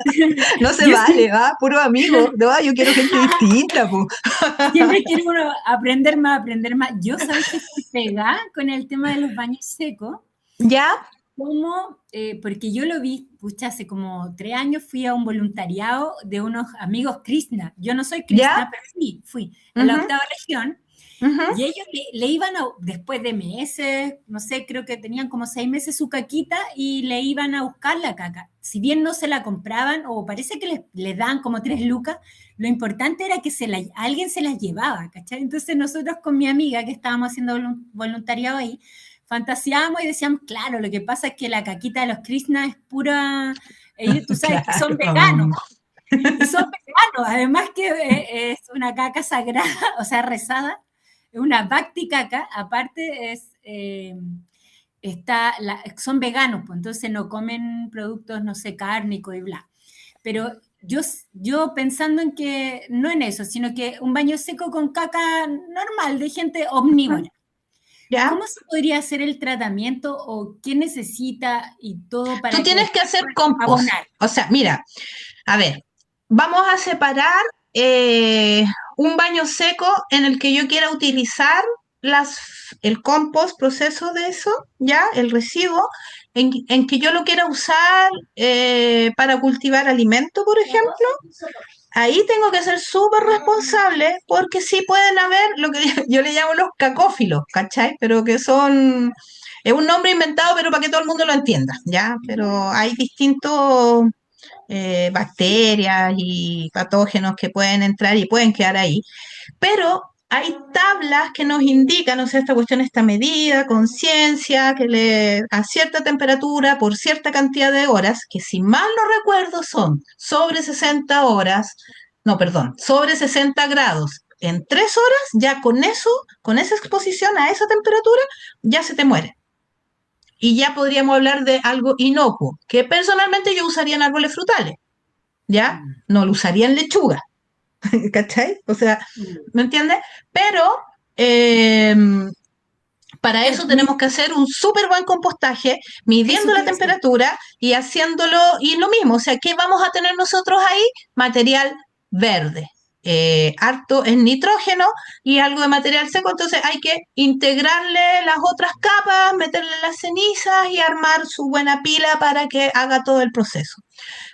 Oye, No se yo vale, ¿va? Puro amigo. No, yo quiero gente distinta, po. siempre quiero uno aprender más, aprender más. Yo, ¿sabes que estoy pegada con el tema de los baños secos? ¿Ya? Como, porque yo lo vi, pucha, hace como 3 años fui a un voluntariado de unos amigos Krishna. Yo no soy ¿Ya? Krishna, pero sí, fui en la Ujú, octava región. ujú. Y ellos le iban después de meses, no sé, creo que tenían como 6 meses su caquita y le iban a buscar la caca. Si bien no se la compraban, o parece que les daban como 3 lucas, lo importante era que alguien se las llevaba, ¿cachai? Entonces nosotros con mi amiga que estábamos haciendo voluntariado ahí, fantaseábamos y decíamos, claro, lo que pasa es que la caquita de los Krishna es pura, ellos, tú sabes que son veganos, Claro. y son veganos, además que es una caca sagrada, o sea, rezada, es una bhakti caca, aparte son veganos, pues entonces no comen productos, no sé, cárnicos y bla. Pero yo pensando en que, no en eso, sino que un baño seco con caca normal, de gente omnívora. ¿Ya? ¿Cómo se podría hacer el tratamiento o qué necesita y todo Tú para que tienes que después hacer puedas compost. abonar? O sea, mira, a ver, vamos a separar un baño seco en el que yo quiera utilizar el compost, proceso de eso, ya, el residuo, en que yo lo quiera usar para cultivar alimento, por ejemplo. Ahí tengo que ser súper responsable porque sí pueden haber lo que yo le llamo los cacófilos, ¿cachai? Pero que son, es un nombre inventado, pero para que todo el mundo lo entienda, ¿ya? Pero hay distintos bacterias y patógenos que pueden entrar y pueden quedar ahí. Pero hay tablas que nos indican, o sea, esta cuestión está medida con ciencia, a cierta temperatura, por cierta cantidad de horas, que si mal no recuerdo son sobre 60 horas, no, perdón, sobre 60 grados. En 3 horas, ya con eso, con esa exposición a esa temperatura, ya se te muere. Y ya podríamos hablar de algo inocuo, que personalmente yo usaría en árboles frutales, ¿ya? No lo usaría en lechuga, ¿cachai? O sea, ¿me entiendes? Pero eh, para Pero eso tenemos que hacer un súper buen compostaje, eso midiendo te la iba a decir. temperatura y haciéndolo, y lo mismo, o sea, ¿qué vamos a tener nosotros ahí? Material verde, harto en nitrógeno y algo de material seco, entonces hay que integrarle las otras capas, meterle las cenizas y armar su buena pila para que haga todo el proceso.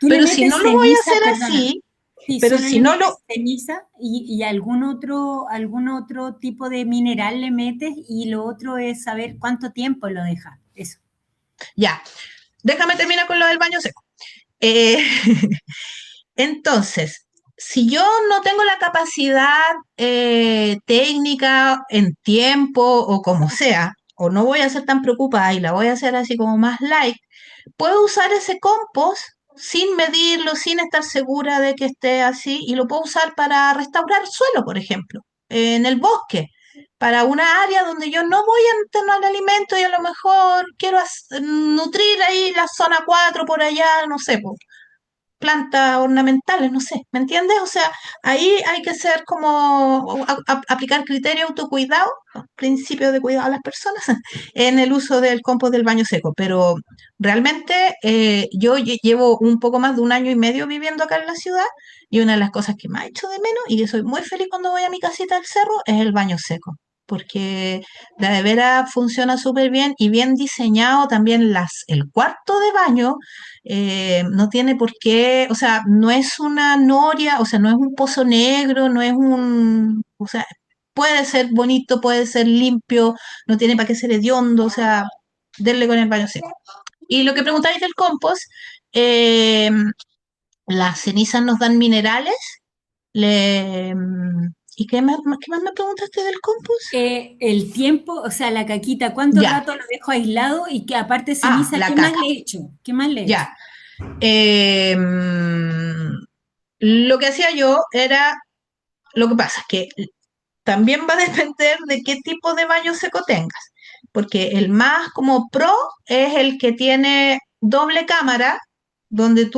Tú le Pero si no metes lo voy a ceniza, hacer perdona, así, sí, pero solo si le no metes lo, ceniza y algún otro tipo de mineral le metes y lo otro es saber cuánto tiempo lo dejas. Eso. ya, déjame terminar con lo del baño seco. Eh, entonces, si yo no tengo la capacidad técnica en tiempo o como sea, o no voy a ser tan preocupada y la voy a hacer así como más light, puedo usar ese compost sin medirlo, sin estar segura de que esté así, y lo puedo usar para restaurar suelo, por ejemplo, en el bosque, para una área donde yo no voy a tener alimento y a lo mejor quiero nutrir ahí la zona 4 por allá, no sé, po. plantas ornamentales, no sé, ¿me entiendes? O sea, ahí hay que ser como aplicar criterio de autocuidado, principio de cuidado a las personas en el uso del compost del baño seco, pero realmente yo llevo un poco más de un año y medio viviendo acá en la ciudad y una de las cosas que más echo de menos y que soy muy feliz cuando voy a mi casita del cerro es el baño seco. Porque de veras funciona súper bien y bien diseñado también el cuarto de baño no tiene por qué, o sea, no es una noria, o sea, no es un pozo negro, no es o sea, puede ser bonito, puede ser limpio, no tiene para qué ser hediondo, o sea, denle con el baño seco. Y lo que preguntáis del compost, eh, las cenizas nos dan minerales, ¿y qué más me preguntaste del compost? El tiempo, o sea, la caquita, ¿cuánto Ya, rato lo dejo aislado? Y que aparte ceniza, la ¿qué más caca, le echo? ¿Qué más le echo? ya. Eh, lo que hacía yo era, lo que pasa es que también va a depender de qué tipo de baño seco tengas, porque el más como pro es el que tiene doble cámara, donde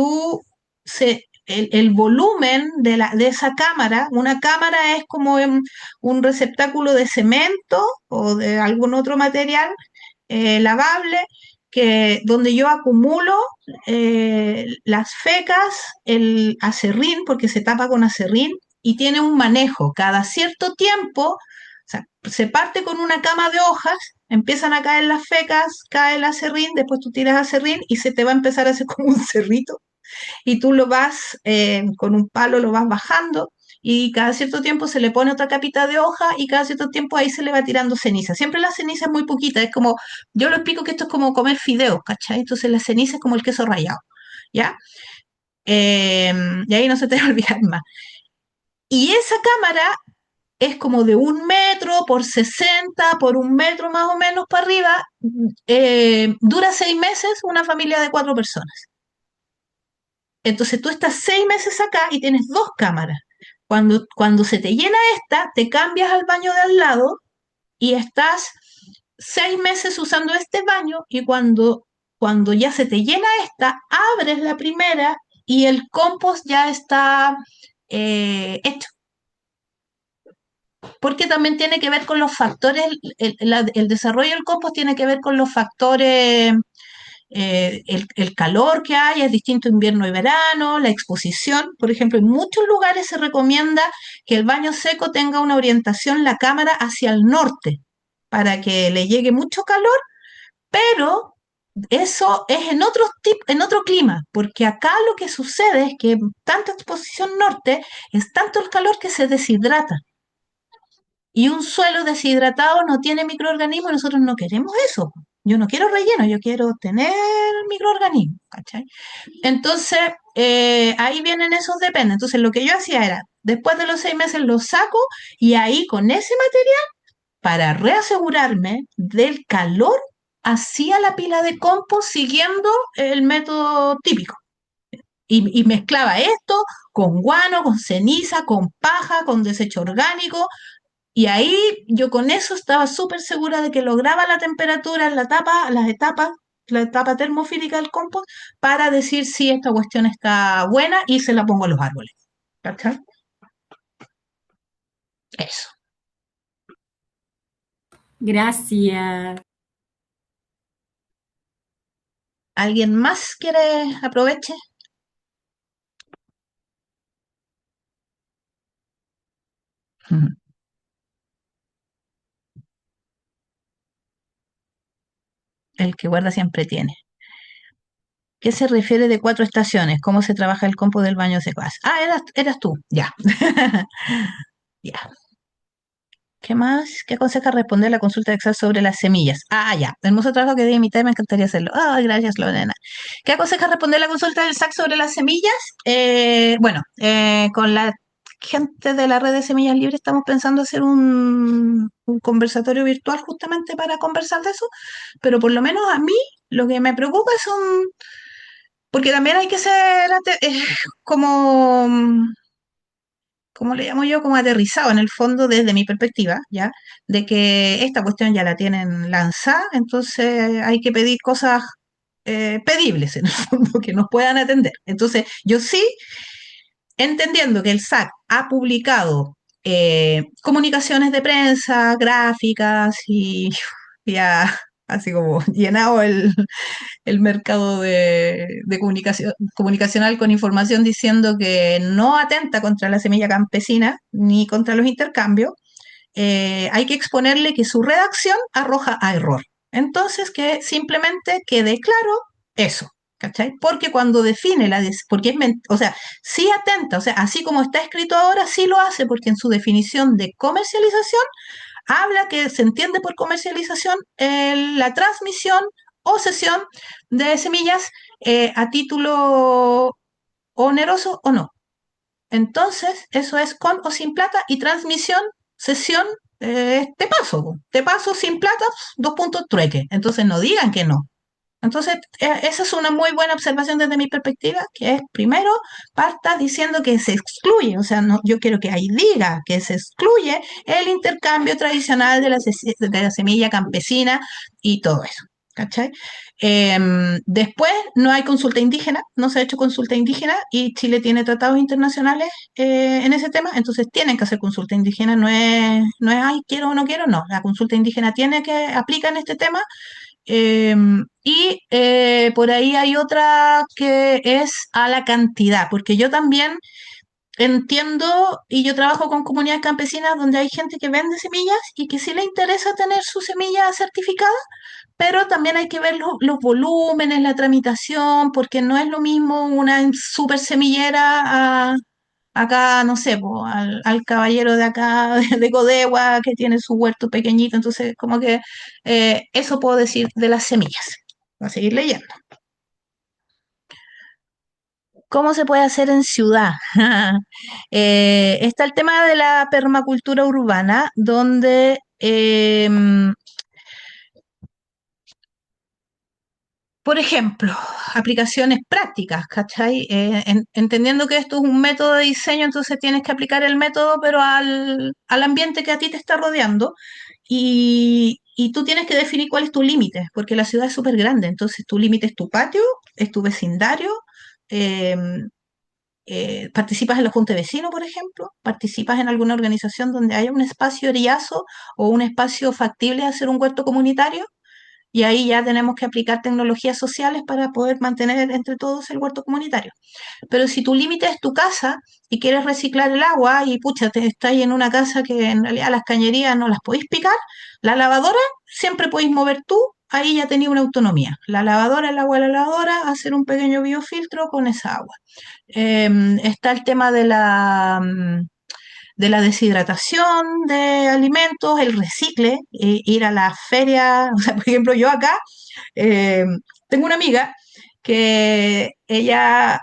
el volumen de esa cámara, una cámara es como un receptáculo de cemento o de algún otro material lavable, donde yo acumulo las fecas, el acerrín, porque se tapa con acerrín, y tiene un manejo. Cada cierto tiempo, o sea, se parte con una cama de hojas, empiezan a caer las fecas, cae el acerrín, después tú tiras acerrín y se te va a empezar a hacer como un cerrito y tú lo vas con un palo, lo vas bajando y cada cierto tiempo se le pone otra capita de hoja y cada cierto tiempo ahí se le va tirando ceniza. Siempre la ceniza es muy poquita, es como, yo lo explico que esto es como comer fideos, ¿cachai? Entonces la ceniza es como el queso rallado, ¿ya? Y ahí no se te va a olvidar más. Y esa cámara es como de 1 metro por 60, por 1 metro más o menos para arriba, dura 6 meses una familia de 4 personas. Entonces tú estás 6 meses acá y tienes dos cámaras. Cuando se te llena esta, te cambias al baño de al lado y estás 6 meses usando este baño y cuando ya se te llena esta, abres la primera y el compost ya está hecho. Porque también tiene que ver con los factores, el desarrollo del compost tiene que ver con los factores el calor que hay es distinto invierno y verano, la exposición. Por ejemplo, en muchos lugares se recomienda que el baño seco tenga una orientación la cámara hacia el norte para que le llegue mucho calor, pero eso es en otro clima, porque acá lo que sucede es que tanta exposición norte es tanto el calor que se deshidrata. Y un suelo deshidratado no tiene microorganismos, nosotros no queremos eso. Yo no quiero relleno, yo quiero tener microorganismos, ¿cachai? Entonces, ahí vienen esos depende. Entonces, lo que yo hacía era, después de los 6 meses los saco y ahí con ese material, para reasegurarme del calor, hacía la pila de compost siguiendo el método típico. Y mezclaba esto con guano, con ceniza, con paja, con desecho orgánico, y ahí yo con eso estaba súper segura de que lograba la temperatura en la etapa termofílica del compost para decir si esta cuestión está buena y se la pongo a los árboles. ¿Cachai? Eso. Gracias. ¿Alguien más quiere aproveche? Ujú. El que guarda siempre tiene. ¿Qué se refiere de 4 estaciones? ¿Cómo se trabaja el compost del baño seco? Ah, eras tú. Ya. Ya. ¿Qué más? ¿Qué aconseja responder la consulta de Excel sobre las semillas? Ah, ya. Hermoso trabajo que debe imitar, me encantaría hacerlo. Ah, gracias, Lorena. ¿Qué aconseja responder la consulta del SAC sobre las semillas? Bueno, con la gente de la red de Semillas Libres estamos pensando hacer un conversatorio virtual justamente para conversar de eso, pero por lo menos a mí lo que me preocupa son, porque también hay que ser como ¿cómo le llamo yo? Como aterrizado en el fondo desde mi perspectiva, ¿ya? De que esta cuestión ya la tienen lanzada, entonces hay que pedir cosas pedibles en el fondo, que nos puedan atender. Entonces, yo sí, entendiendo que el SAC ha publicado comunicaciones de prensa, gráficas y ha así como llenado el mercado de comunicación, comunicacional con información diciendo que no atenta contra la semilla campesina ni contra los intercambios, hay que exponerle que su redacción arroja a error. Entonces, que simplemente quede claro eso, ¿cachai? Porque cuando define porque o sea, sí atenta, o sea, así como está escrito ahora, sí lo hace, porque en su definición de comercialización habla que se entiende por comercialización la transmisión o cesión de semillas a título oneroso o no. Entonces, eso es con o sin plata y transmisión, cesión, te paso sin plata, dos puntos trueque. Entonces, no digan que no. Entonces, esa es una muy buena observación desde mi perspectiva, que es primero parta diciendo que se excluye, o sea, no, yo quiero que ahí diga que se excluye el intercambio tradicional de la semilla campesina y todo eso, ¿cachai? Después no hay consulta indígena, no se ha hecho consulta indígena y Chile tiene tratados internacionales en ese tema, entonces tienen que hacer consulta indígena, ay, quiero o no quiero, no, la consulta indígena tiene que aplicar en este tema. Por ahí hay otra que es a la cantidad, porque yo también entiendo y yo trabajo con comunidades campesinas donde hay gente que vende semillas y que sí le interesa tener su semilla certificada, pero también hay que ver los volúmenes, la tramitación, porque no es lo mismo una super semillera acá, no sé, po, al caballero de acá, de Codegua, que tiene su huerto pequeñito. Entonces, como que eso puedo decir de las semillas. Voy a seguir leyendo. ¿Cómo se puede hacer en ciudad? Está el tema de la permacultura urbana, donde por ejemplo, aplicaciones prácticas, ¿cachai? Entendiendo que esto es un método de diseño, entonces tienes que aplicar el método, pero al ambiente que a ti te está rodeando. Y tú tienes que definir cuál es tu límite, porque la ciudad es súper grande, entonces tu límite es tu patio, es tu vecindario. em, Participas en la junta de vecinos, por ejemplo, participas en alguna organización donde haya un espacio eriazo o un espacio factible de hacer un huerto comunitario. Y ahí ya tenemos que aplicar tecnologías sociales para poder mantener entre todos el huerto comunitario. Pero si tu límite es tu casa y quieres reciclar el agua y pucha, te estás en una casa que en realidad las cañerías no las podéis picar, la lavadora siempre podéis mover tú, ahí ya tenéis una autonomía. La lavadora, el agua de la lavadora, hacer un pequeño biofiltro con esa agua. Está el tema de la deshidratación de alimentos, el recicle, ir a la feria, o sea, por ejemplo, yo acá eh, tengo una amiga que ella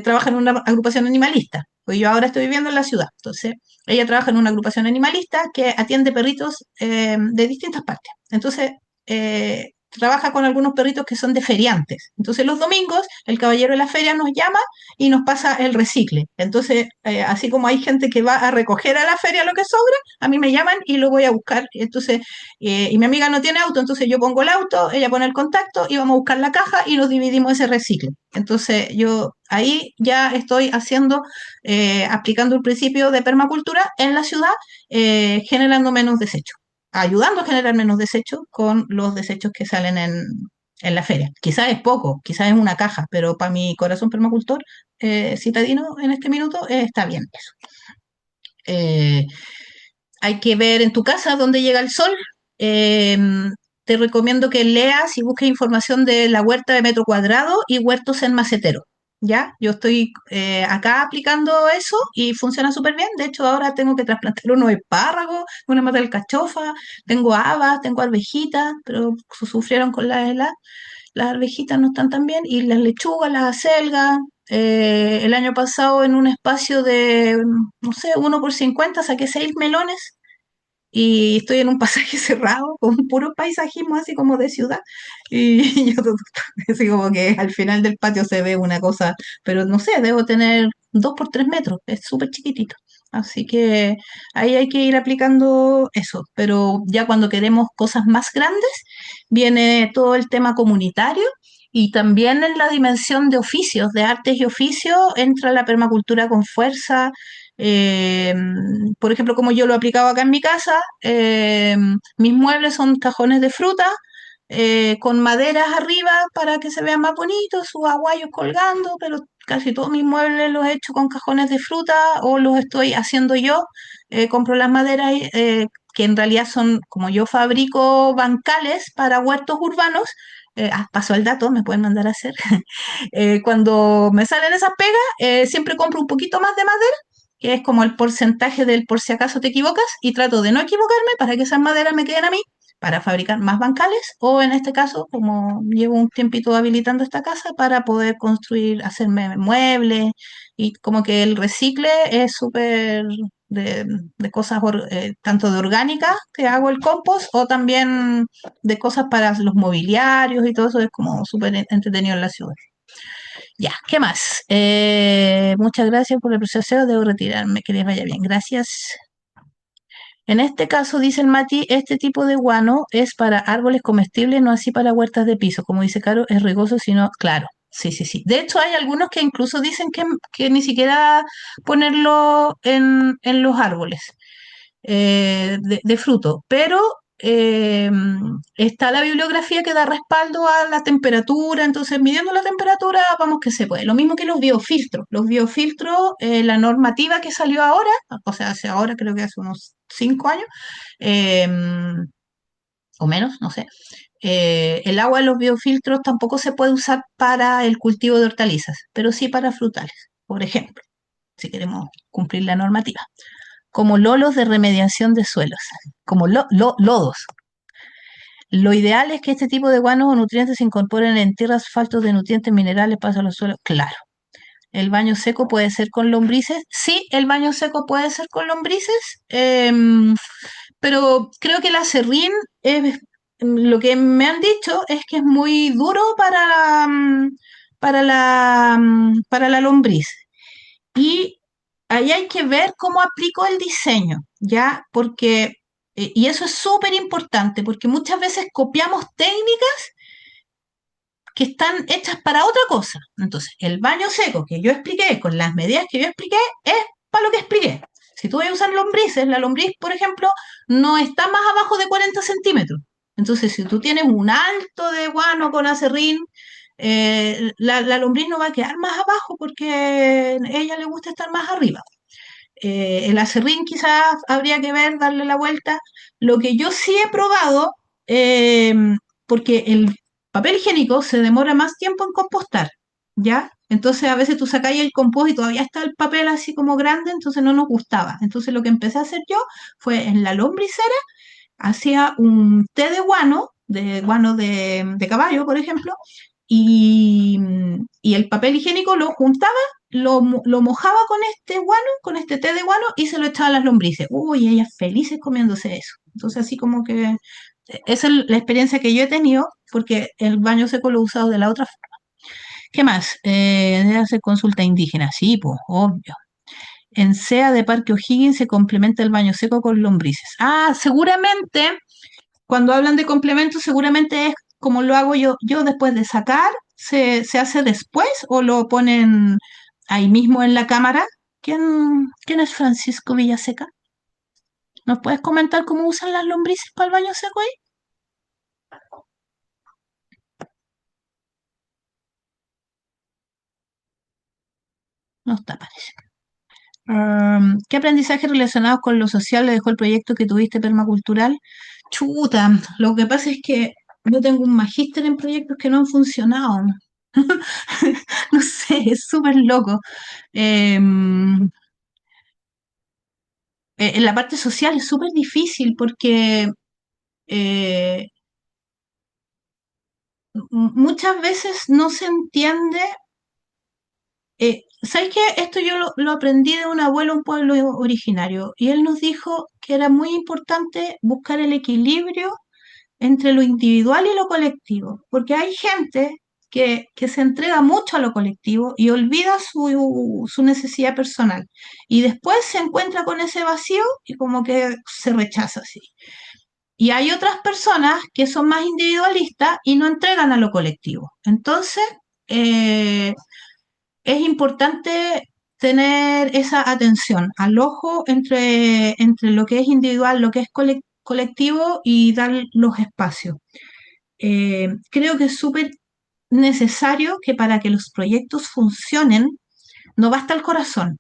trabaja en una agrupación animalista, pues yo ahora estoy viviendo en la ciudad, entonces ella trabaja en una agrupación animalista que atiende perritos de distintas partes. Entonces, trabaja con algunos perritos que son de feriantes. Entonces, los domingos, el caballero de la feria nos llama y nos pasa el recicle. Entonces, así como hay gente que va a recoger a la feria lo que sobra, a mí me llaman y lo voy a buscar. Entonces, y mi amiga no tiene auto, entonces yo pongo el auto, ella pone el contacto y vamos a buscar la caja y nos dividimos ese recicle. Entonces, yo ahí ya estoy haciendo, aplicando el principio de permacultura en la ciudad, generando menos desechos, ayudando a generar menos desechos con los desechos que salen en la feria. Quizás es poco, quizás es una caja, pero para mi corazón permacultor citadino en este minuto está bien eso. Hay que ver en tu casa dónde llega el sol. Eh, Te recomiendo que leas y busques información de la huerta de metro cuadrado y huertos en macetero. ¿Ya? Yo estoy acá aplicando eso y funciona súper bien. De hecho, ahora tengo que trasplantar unos espárragos, una mata de alcachofa, tengo habas, tengo arvejitas, pero sufrieron con la helada. Las arvejitas no están tan bien, y las lechugas, las acelgas. El año pasado en un espacio de, no sé, 1 por 50 saqué 6 melones y estoy en un pasaje cerrado con puro paisajismo así como de ciudad y yo así como que al final del patio se ve una cosa, pero no sé, debo tener 2 por 3 metros, es súper chiquitito. Así que ahí hay que ir aplicando eso, pero ya cuando queremos cosas más grandes, viene todo el tema comunitario Y también en la dimensión de oficios, de artes y oficios, entra la permacultura con fuerza. Eh, por ejemplo, como yo lo he aplicado acá en mi casa, mis muebles son cajones de fruta con maderas arriba para que se vean más bonitos, sus aguayos colgando, pero casi todos mis muebles los he hecho con cajones de fruta o los estoy haciendo yo. Compro las maderas que en realidad son, como yo fabrico bancales para huertos urbanos. Paso el dato, me pueden mandar a hacer. Cuando me salen esas pegas, siempre compro un poquito más de madera, que es como el porcentaje del por si acaso te equivocas, y trato de no equivocarme para que esas maderas me queden a mí para fabricar más bancales, o en este caso, como llevo un tiempito habilitando esta casa, para poder construir, hacerme muebles, y como que el recicle es súper de cosas tanto de orgánicas que hago el compost, o también de cosas para los mobiliarios y todo eso, es como súper entretenido en la ciudad. Ya, ¿qué más? Muchas gracias por el proceso, debo retirarme, que les vaya bien. Gracias. En este caso, dice el Mati, este tipo de guano es para árboles comestibles, no así para huertas de piso. Como dice Caro, es rigoso, sino, claro, sí, sí, sí. De hecho, hay algunos que incluso dicen que ni siquiera ponerlo en los árboles de fruto, pero está la bibliografía que da respaldo a la temperatura, entonces midiendo la temperatura vamos que se puede. Lo mismo que los biofiltros. Los biofiltros, la normativa que salió ahora, o sea, hace ahora creo que hace unos 5 años, eh, o menos, no sé. El agua de los biofiltros tampoco se puede usar para el cultivo de hortalizas, pero sí para frutales, por ejemplo, si queremos cumplir la normativa como lolos de remediación de suelos, como lodos. Lo ideal es que este tipo de guanos o nutrientes se incorporen en tierras, faltos de nutrientes minerales para los suelos. Claro. ¿El baño seco puede ser con lombrices? Sí, el baño seco puede ser con lombrices, pero creo que el aserrín, lo que me han dicho es que es muy duro para la lombriz. Y ahí hay que ver cómo aplico el diseño, ¿ya? Porque, y eso es súper importante, porque muchas veces copiamos técnicas que están hechas para otra cosa. Entonces, el baño seco que yo expliqué, con las medidas que yo expliqué, es para lo que expliqué. Si tú vas a usar lombrices, la lombriz, por ejemplo, no está más abajo de 40 centímetros. Entonces, si tú tienes un alto de guano con acerrín, la lombriz no va a quedar más abajo porque a ella le gusta estar más arriba. El acerrín quizás habría que ver, darle la vuelta. Lo que yo sí he probado, eh, porque el papel higiénico se demora más tiempo en compostar, ¿ya? Entonces a veces tú sacáis el compost y todavía está el papel así como grande, entonces no nos gustaba. Entonces lo que empecé a hacer yo fue en la lombricera, hacía un té de guano de caballo, por ejemplo, y, y el papel higiénico lo juntaba, lo mojaba con este guano, con este té de guano, y se lo echaba a las lombrices. Uy, ellas felices comiéndose eso. Entonces, así como que esa es la experiencia que yo he tenido, porque el baño seco lo he usado de la otra forma. ¿Qué más? Debe hacer consulta indígena, sí, pues, obvio. En SEA de Parque O'Higgins se complementa el baño seco con lombrices. Ah, seguramente cuando hablan de complementos, seguramente es como lo hago yo. Yo después de sacar, se hace después o lo ponen ahí mismo en la cámara. ¿Quién es Francisco Villaseca? ¿Nos puedes comentar cómo usan las lombrices para el baño seco ahí? No está, parece. ¿Qué aprendizaje relacionados con lo social le dejó el proyecto que tuviste permacultural? Chuta, lo que pasa es que yo tengo un magíster en proyectos que no han funcionado. No sé, es súper loco. En la parte social es súper difícil porque eh, muchas veces no se entiende. ¿Sabes qué? Esto yo lo aprendí de un abuelo, un pueblo originario, y él nos dijo que era muy importante buscar el equilibrio entre lo individual y lo colectivo, porque hay gente que se entrega mucho a lo colectivo y olvida su necesidad personal, y después se encuentra con ese vacío y como que se rechaza así. Y hay otras personas que son más individualistas y no entregan a lo colectivo. Entonces, eh, es importante tener esa atención al ojo entre lo que es individual, lo que es colectivo y dar los espacios. Creo que es súper necesario que para que los proyectos funcionen, no basta el corazón.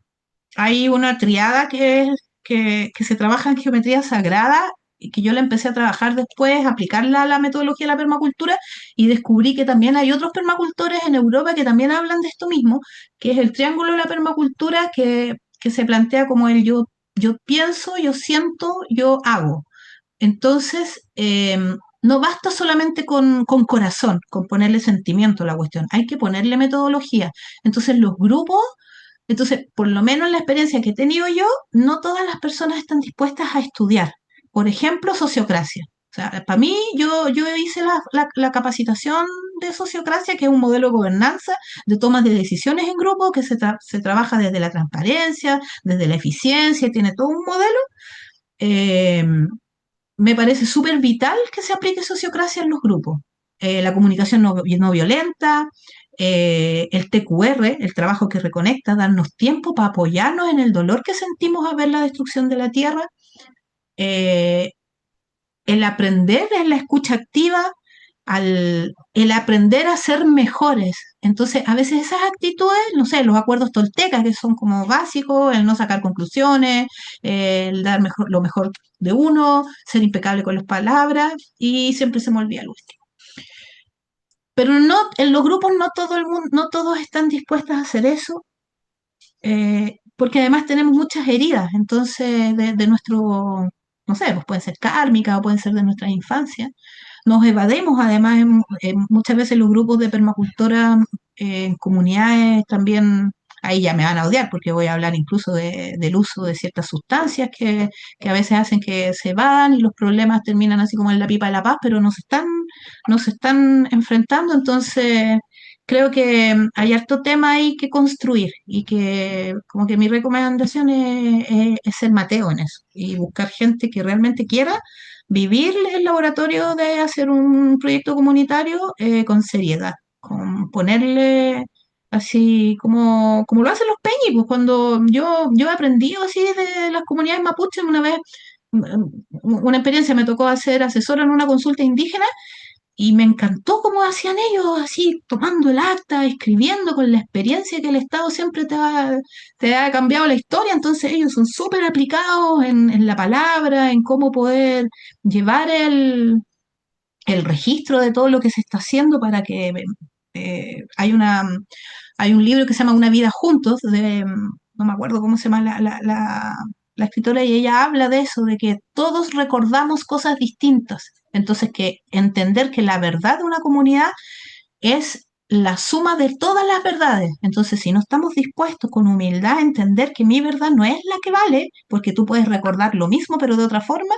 Hay una triada que se trabaja en geometría sagrada y que yo la empecé a trabajar después, aplicarla a la metodología de la permacultura y descubrí que también hay otros permacultores en Europa que también hablan de esto mismo, que es el triángulo de la permacultura que se plantea como el yo pienso, yo siento, yo hago. Entonces, no basta solamente con corazón, con ponerle sentimiento a la cuestión, hay que ponerle metodología. Entonces, los grupos, por lo menos en la experiencia que he tenido yo, no todas las personas están dispuestas a estudiar. Por ejemplo, sociocracia. O sea, para mí, yo hice la capacitación de sociocracia, que es un modelo de gobernanza, de tomas de decisiones en grupo, que se trabaja desde la transparencia, desde la eficiencia, tiene todo un modelo. Eh, Me parece súper vital que se aplique sociocracia en los grupos. La comunicación no violenta, el TQR, el trabajo que reconecta, darnos tiempo para apoyarnos en el dolor que sentimos a ver la destrucción de la tierra, eh, el aprender en la escucha activa, el aprender a ser mejores. Entonces, a veces esas actitudes, no sé, los acuerdos toltecas, que son como básicos, el no sacar conclusiones, el dar lo mejor de uno, ser impecable con las palabras, y siempre se me olvida lo último. Pero no, en los grupos no todo el mundo, no todos están dispuestos a hacer eso, porque además tenemos muchas heridas, entonces, de nuestro, no sé, pues pueden ser kármicas o pueden ser de nuestra infancia. Nos evadimos, además, muchas veces los grupos de permacultura en comunidades también, ahí ya me van a odiar porque voy a hablar incluso del uso de ciertas sustancias que a veces hacen que se evadan y los problemas terminan así como en la pipa de la paz, pero nos están enfrentando, entonces creo que hay harto tema ahí que construir y que como que mi recomendación es ser Mateo en eso y buscar gente que realmente quiera vivir el laboratorio de hacer un proyecto comunitario con seriedad, con ponerle así como lo hacen los peñis, pues cuando yo he aprendido así de las comunidades mapuches, una vez una experiencia me tocó hacer asesora en una consulta indígena y me encantó cómo hacían ellos, así tomando el acta, escribiendo con la experiencia que el Estado siempre te ha cambiado la historia. Entonces ellos son súper aplicados en la palabra, en cómo poder llevar el registro de todo lo que se está haciendo para que hay un libro que se llama Una vida juntos, no me acuerdo cómo se llama la escritora, y ella habla de eso, de que todos recordamos cosas distintas. Entonces, que entender que la verdad de una comunidad es la suma de todas las verdades. Entonces, si no estamos dispuestos con humildad a entender que mi verdad no es la que vale, porque tú puedes recordar lo mismo pero de otra forma,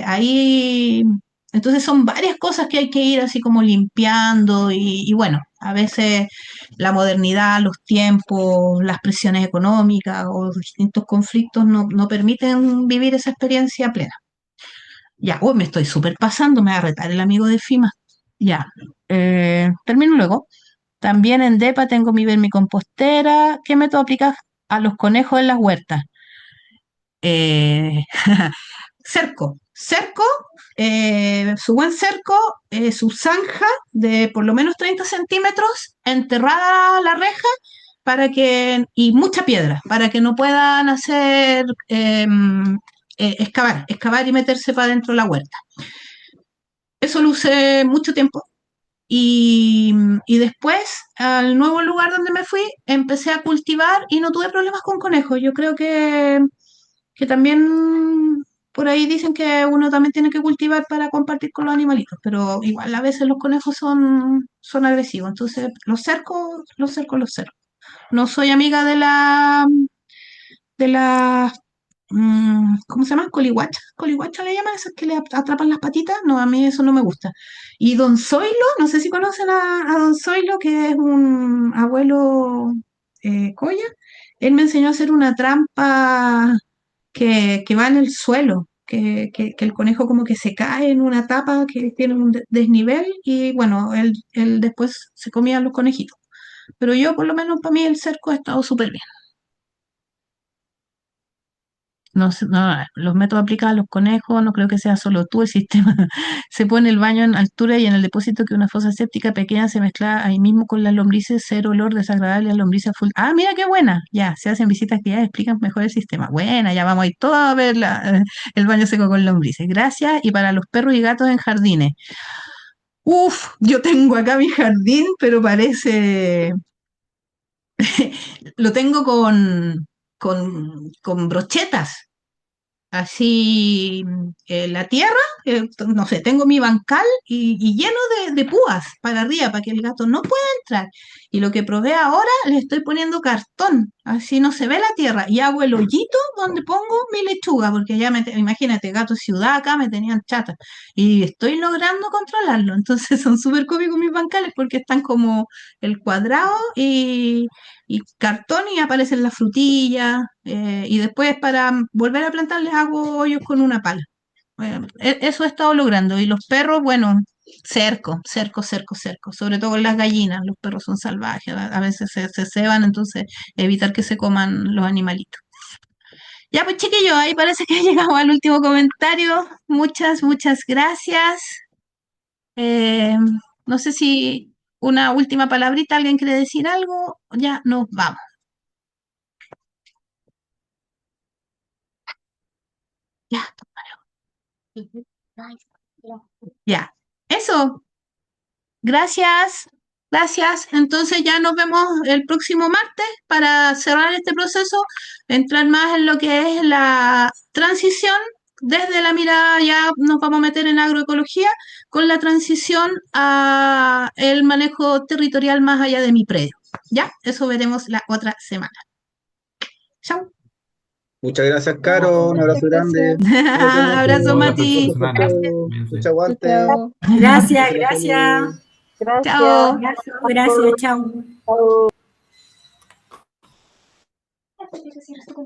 ahí... Entonces son varias cosas que hay que ir así como limpiando y bueno, a veces la modernidad, los tiempos, las presiones económicas o los distintos conflictos no permiten vivir esa experiencia plena. Ya, uy, me estoy súper pasando, me va a retar el amigo de FIMA. Ya, termino luego. También en DEPA tengo mi vermicompostera. ¿Qué método aplicas a los conejos en las huertas? Eh, cerco, su buen cerco, su zanja de por lo menos 30 centímetros, enterrada la reja y mucha piedra, para que no puedan hacer excavar y meterse para dentro de la huerta. Eso lo usé mucho tiempo. Y después, al nuevo lugar donde me fui, empecé a cultivar y no tuve problemas con conejos. Yo creo que también por ahí dicen que uno también tiene que cultivar para compartir con los animalitos, pero igual a veces los conejos son agresivos. Entonces, los cerco. No soy amiga de las ¿cómo se llama? Colihuacha. Colihuacha le llaman, esas que le atrapan las patitas. No, a mí eso no me gusta. Y Don Zoilo, no sé si conocen a Don Zoilo, que es un abuelo Coya. Él me enseñó a hacer una trampa que va en el suelo, que el conejo como que se cae en una tapa que tiene un desnivel y bueno, él después se comía los conejitos. Pero yo, por lo menos, para mí el cerco ha estado súper bien. No, no, los métodos aplicados a los conejos, no creo que sea solo tú el sistema. Se pone el baño en altura y en el depósito que una fosa séptica pequeña se mezcla ahí mismo con las lombrices, cero olor desagradable a lombrices full. Ah, mira qué buena. Ya, se hacen visitas que ya explican mejor el sistema. Buena, ya vamos a ir todos a ver el baño seco con lombrices. Gracias. Y para los perros y gatos en jardines. Uf, yo tengo acá mi jardín, pero parece, lo tengo con brochetas. Así la tierra, no sé, tengo mi bancal y lleno de púas para arriba, para que el gato no pueda entrar. Y lo que probé ahora, le estoy poniendo cartón, así no se ve la tierra. Y hago el hoyito donde pongo mi lechuga, porque ya imagínate, gato ciudad acá me tenían chata. Y estoy logrando controlarlo. Entonces son súper cómicos mis bancales porque están como el cuadrado y cartón y aparecen las frutillas y después para volver a plantar les hago hoyos con una pala. Eso he estado logrando. Y los perros, bueno, cerco, sobre todo con las gallinas. Los perros son salvajes, a veces se ceban, entonces evitar que se coman los animalitos. Ya pues chiquillos, ahí parece que llegamos al último comentario. Muchas gracias. Eh, no sé si una última palabrita, ¿alguien quiere decir algo? Ya nos vamos. Ya, ya. Eso. Gracias. Entonces ya nos vemos el próximo martes para cerrar este proceso, entrar más en lo que es la transición. Desde la mirada ya nos vamos a meter en agroecología con la transición a el manejo territorial más allá de mi predio. ¿Ya? Eso veremos la otra semana. Chao. Muchas gracias, Caro. Un abrazo grande. Abrazo, Mati. Mucho aguante. Gracias, gracias. Chao. Gracias, chao.